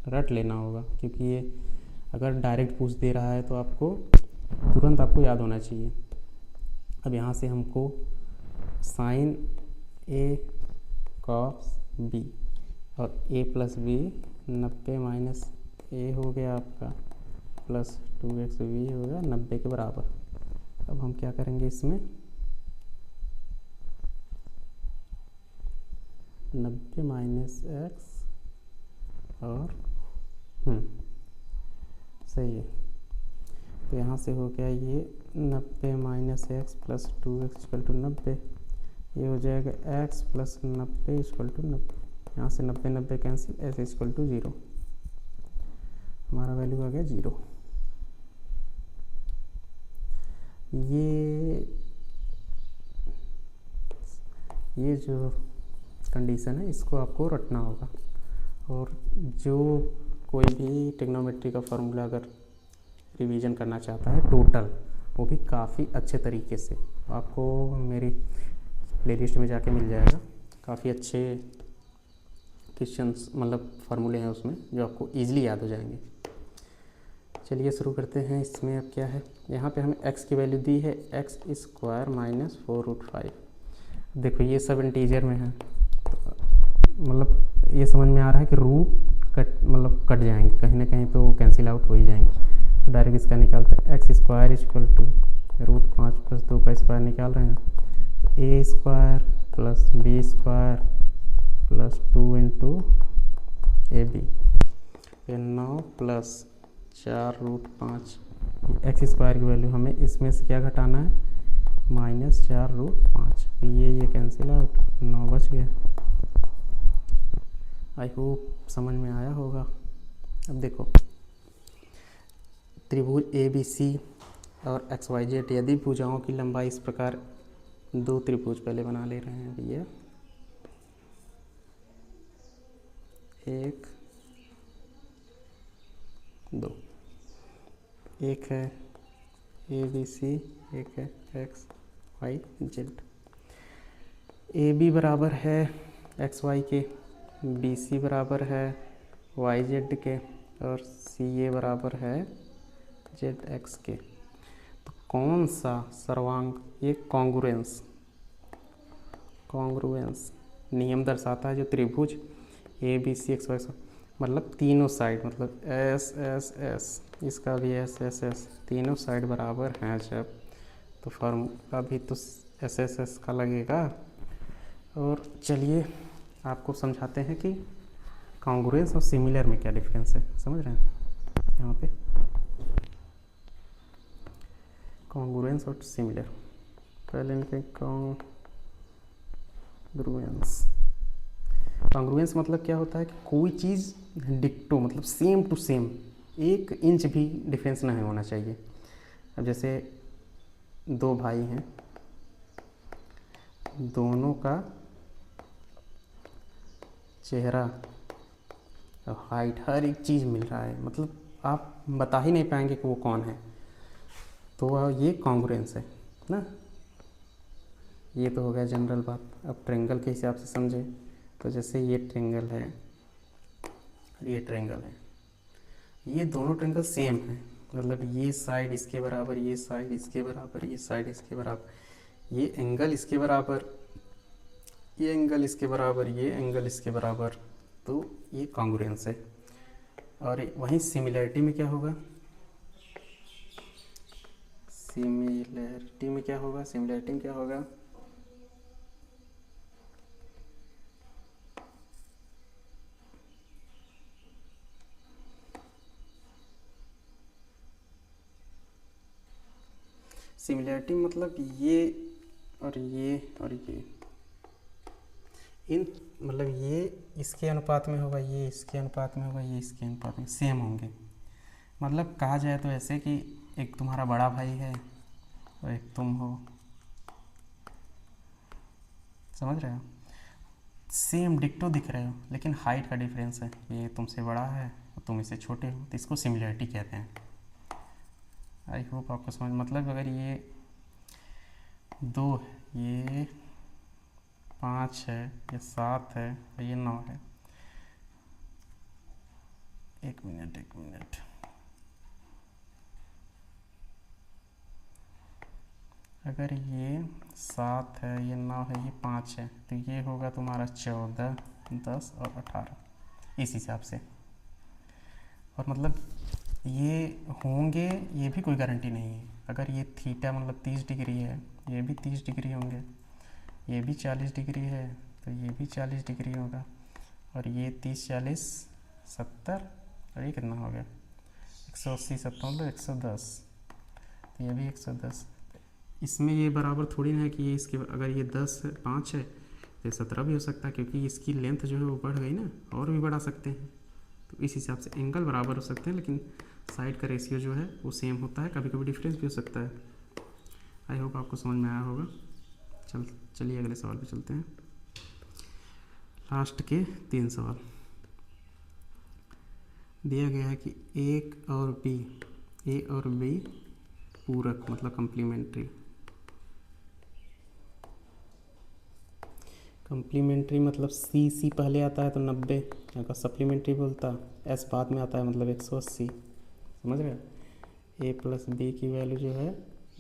रट लेना होगा, क्योंकि ये अगर डायरेक्ट पूछ दे रहा है तो आपको तुरंत आपको याद होना चाहिए। अब यहाँ से हमको sin A cos B और A plus B 90 minus A हो गया आपका प्लस 2xB होगा 90 के बराबर। अब हम क्या करेंगे, इसमें 90 माइनस x और सही है, तो यहाँ से हो गया ये 90 माइनस x प्लस 2x इक्वल टू 90, ये हो जाएगा x प्लस 90 इक्वल टू 90। यहाँ से 90 कैंसिल, s इक्वल टू 0, हमारा वैल्यू आ गया 0। ये जो कंडीशन है इसको आपको रटना होगा। और जो कोई भी ट्रिग्नोमेट्री का फार्मूला अगर रिवीजन करना चाहता है टोटल, वो भी काफ़ी अच्छे तरीके से आपको मेरी प्लेलिस्ट में जाके मिल जाएगा। काफ़ी अच्छे क्वेश्चंस मतलब फार्मूले हैं उसमें जो आपको ईजिली याद हो जाएंगे। चलिए शुरू करते हैं। इसमें अब क्या है, यहाँ पे हमें x की वैल्यू दी है x² माइनस 4√5। देखो ये सब इंटीजर में है, तो मतलब ये समझ में आ रहा है कि रूट कट जाएंगे कहीं ना कहीं, तो कैंसिल आउट हो ही जाएंगे। तो डायरेक्ट इसका निकालते हैं x² इक्वल टू √5 प्लस 2 का स्क्वायर निकाल रहे हैं, तो A² plus B² plus 2 into AB, 9 plus 4√5। x² की वैल्यू हमें इसमें से क्या घटाना है, -4√5। ये कैंसिल आउट, 9 बच गया। आई होप समझ में आया होगा। अब देखो त्रिभुज ABC और XYZ यदि भुजाओं की लंबाई इस प्रकार, दो त्रिभुज पहले बना ले रहे हैं भैया, 1 2, एक है ABC, एक है XYZ। AB बराबर है XY के, BC बराबर है YZ के और CA बराबर है ZX के। तो कौन सा सर्वांग, ये कॉन्ग्रुएंस नियम दर्शाता है जो त्रिभुज A B C X Y मतलब तीनों साइड मतलब एस एस एस, इसका भी एस एस एस, तीनों साइड बराबर हैं जब, तो फॉर्मूला भी तो एस एस एस का लगेगा। और चलिए आपको समझाते हैं कि कॉन्ग्रुएंस और सिमिलर में क्या डिफरेंस है, समझ रहे हैं। यहाँ पे कॉन्ग्रुएंस और सिमिलर, पहले इनके कॉन्ग्रुएंस। कॉन्ग्रुएंस मतलब क्या होता है कि कोई चीज़ डिक्टो मतलब सेम टू सेम, 1 इंच भी डिफरेंस नहीं होना चाहिए। अब जैसे 2 भाई हैं, दोनों का चेहरा और हाइट हर एक चीज़ मिल रहा है, मतलब आप बता ही नहीं पाएंगे कि वो कौन है, तो ये कॉन्ग्रुएंस है ना। ये तो हो गया जनरल बात। अब ट्रायंगल के हिसाब से समझे, तो जैसे ये ट्रायंगल है और ये ट्रायंगल है, ये दोनों ट्रायंगल सेम है, मतलब ये साइड इसके बराबर, ये साइड इसके बराबर, ये साइड इसके बराबर, ये एंगल इसके बराबर, ये एंगल इसके बराबर, ये एंगल इसके बराबर, तो ये कॉन्ग्रुएंस है। और वहीं सिमिलैरिटी में क्या होगा, सिमिलैरिटी में क्या होगा, सिमिलैरिटी में क्या होगा, सिमिलैरिटी मतलब ये और ये और ये इन मतलब ये इसके अनुपात में होगा, ये इसके अनुपात में होगा, ये इसके अनुपात में सेम होंगे। मतलब कहा जाए तो ऐसे कि एक तुम्हारा बड़ा भाई है और एक तुम हो, समझ रहे हो, सेम डिक्टो दिख रहे हो, लेकिन हाइट का डिफरेंस है, ये तुमसे बड़ा है और तुम इससे छोटे हो, तो इसको सिमिलैरिटी कहते हैं। आई होप आपको समझ, मतलब अगर ये 2 है, ये 5 है, ये 7 है और ये 9 है, एक मिनट, अगर ये 7 है, ये 9 है, ये 5 है, तो ये होगा तुम्हारा 14, 10 और 18 इस हिसाब से। और मतलब ये होंगे, ये भी कोई गारंटी नहीं है। अगर ये थीटा मतलब 30 डिग्री है, ये भी 30 डिग्री होंगे, ये भी 40 डिग्री है, तो ये भी 40 डिग्री होगा, और ये 30, 40, 70 और ये कितना हो गया 180, 70 मतलब 110, तो ये भी 110। इसमें ये बराबर थोड़ी ना है कि ये इसके, अगर ये 10 5 है तो 17 भी हो सकता है, क्योंकि इसकी लेंथ जो है वो बढ़ गई ना, और भी बढ़ा सकते हैं, तो इस हिसाब से एंगल बराबर हो सकते हैं, लेकिन साइड का रेशियो जो है वो सेम होता है, कभी कभी डिफरेंस भी हो सकता है। आई होप आपको समझ में आया होगा। चलिए अगले सवाल पे चलते हैं, लास्ट के 3 सवाल। दिया गया है कि ए और बी पूरक मतलब कम्प्लीमेंट्री। कम्प्लीमेंट्री मतलब सी पहले आता है तो 90, अगर सप्लीमेंट्री बोलता एस बाद में आता है मतलब 180, समझ रहे हो। ए प्लस बी की वैल्यू जो है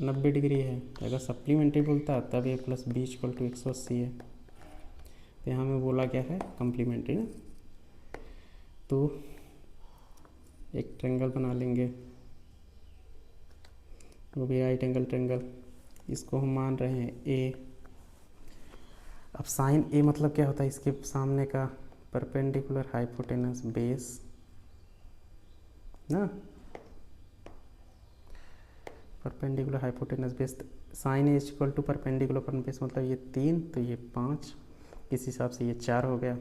90 डिग्री है, अगर सप्लीमेंट्री बोलता तब ए प्लस बी इक्वल टू 180 है, तो यहाँ में बोला क्या है कम्प्लीमेंट्री ना। तो एक ट्रायंगल बना लेंगे, वो भी राइट एंगल ट्रायंगल, इसको हम मान रहे हैं ए। अब साइन ए मतलब क्या होता है, इसके सामने का परपेंडिकुलर हाइपोटेनस बेस ना, perpendicular hypotenuse base, sine A equal to perpendicular upon base मतलब ये 3, तो ये 5, इस हिसाब से ये 4 हो गया।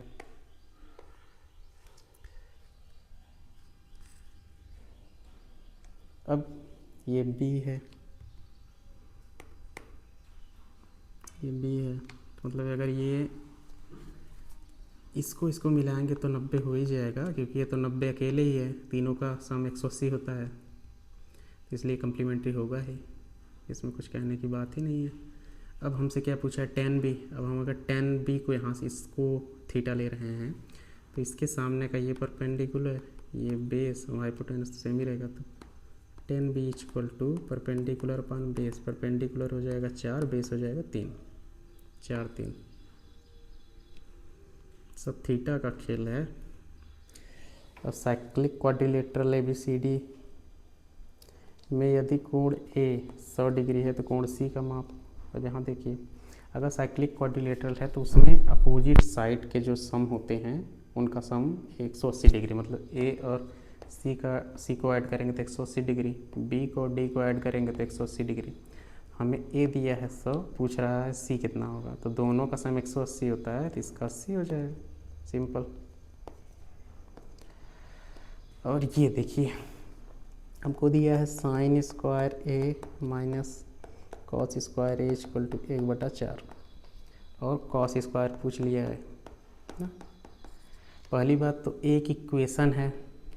अब ये बी है, ये बी है, मतलब अगर ये इसको मिलाएंगे तो 90 हो ही जाएगा, क्योंकि ये तो 90 अकेले ही है, तीनों का सम 180 होता है, तो इसलिए कम्प्लीमेंट्री होगा ही, इसमें कुछ कहने की बात ही नहीं है। अब हमसे क्या पूछा है, tan b। अब हम अगर tan b को यहाँ से इसको थीटा ले रहे हैं, तो इसके सामने का ये परपेंडिकुलर, ये बेस और हाइपोटेनस तो सेम ही रहेगा, तो tan b equal to perpendicular upon base, perpendicular हो जाएगा 4, बेस हो जाएगा 3, 4 3, सब थीटा का खेल है। अब साइक्लिक क्वाड्रिलेटरल ABCD में यदि कोण A 100 डिग्री है तो कोण C का माप। अब यहाँ देखिए, अगर साइक्लिक क्वाड्रिलेटरल है तो उसमें अपोजिट साइड के जो सम होते हैं उनका सम 180 डिग्री, मतलब A और C को ऐड करेंगे तो 180 डिग्री, B को D को ऐड करेंगे तो 180 डिग्री। हमें A दिया है 100, पूछ रहा है C कितना होगा, तो दोनों का सम 180 होता है तो इसका 80 हो जाएगा, सिंपल। और ये देखिए हमको दिया है sine square A minus cos square A equal to 1/4 और कॉस स्क्वायर पूछ लिया है ना। पहली बात तो एक इक्वेशन है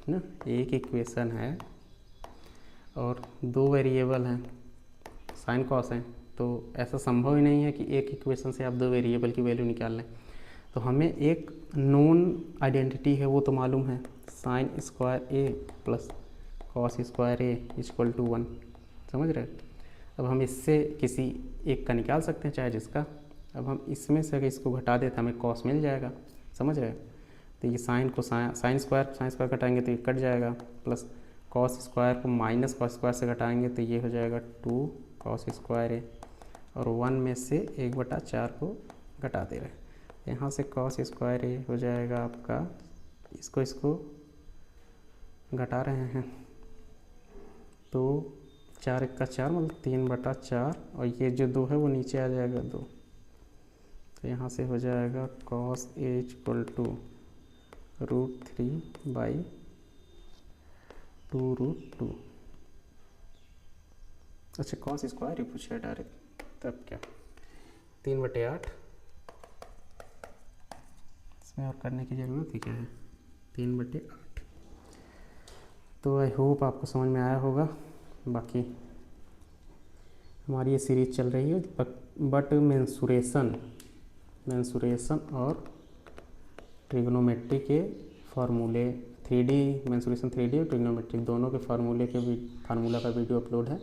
ना, एक इक्वेशन है और दो वेरिएबल हैं साइन कॉस हैं, तो ऐसा संभव ही नहीं है कि एक इक्वेशन से आप दो वेरिएबल की वैल्यू निकाल लें। तो हमें एक नोन आइडेंटिटी है वो तो मालूम है, sine square A plus cos square A equal to 1, समझ रहे। अब हम इससे किसी एक का निकाल सकते हैं चाहे जिसका। अब हम इसमें से अगर इसको घटा दें तो हमें कॉस मिल जाएगा, समझ रहे। तो ये साइन को साइन स्क्वायर घटाएंगे तो ये कट जाएगा, प्लस कॉस स्क्वायर को माइनस कॉस स्क्वायर से घटाएंगे तो ये हो जाएगा 2 कॉस स्क्वायर A, और 1 में से 1/4 को घटा दे रहे हैं। यहाँ से कॉस स्क्वायर A हो जाएगा आपका, इसको घटा रहे हैं तो 4 1 का 4 मतलब 3/4, और ये जो 2 है वो नीचे आ जाएगा 2, तो यहाँ से हो जाएगा कॉस A इक्वल टू √3/2√2। अच्छा कॉस स्क्वायर ही पूछा डायरेक्ट, तब क्या 3/8, इसमें और करने की ज़रूरत ही क्या है, 3/8। तो आई होप आपको समझ में आया होगा। बाकी हमारी ये सीरीज चल रही है बट मेंसुरेशन और ट्रिग्नोमेट्री के फार्मूले, 3D मेंसुरेशन 3D और ट्रिग्नोमेट्री दोनों के फार्मूला का वीडियो अपलोड है,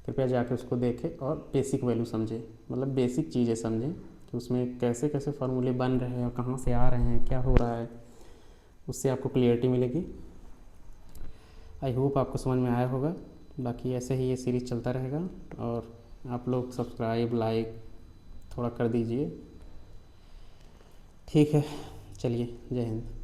कृपया जाकर उसको देखें और बेसिक वैल्यू समझें, मतलब बेसिक चीज़ें समझें कि उसमें कैसे कैसे फार्मूले बन रहे हैं और कहाँ से आ रहे हैं, क्या हो रहा है, उससे आपको क्लियरिटी मिलेगी। आई होप आपको समझ में आया होगा। बाकी ऐसे ही ये सीरीज़ चलता रहेगा और आप लोग सब्सक्राइब लाइक थोड़ा कर दीजिए, ठीक है। चलिए, जय हिंद।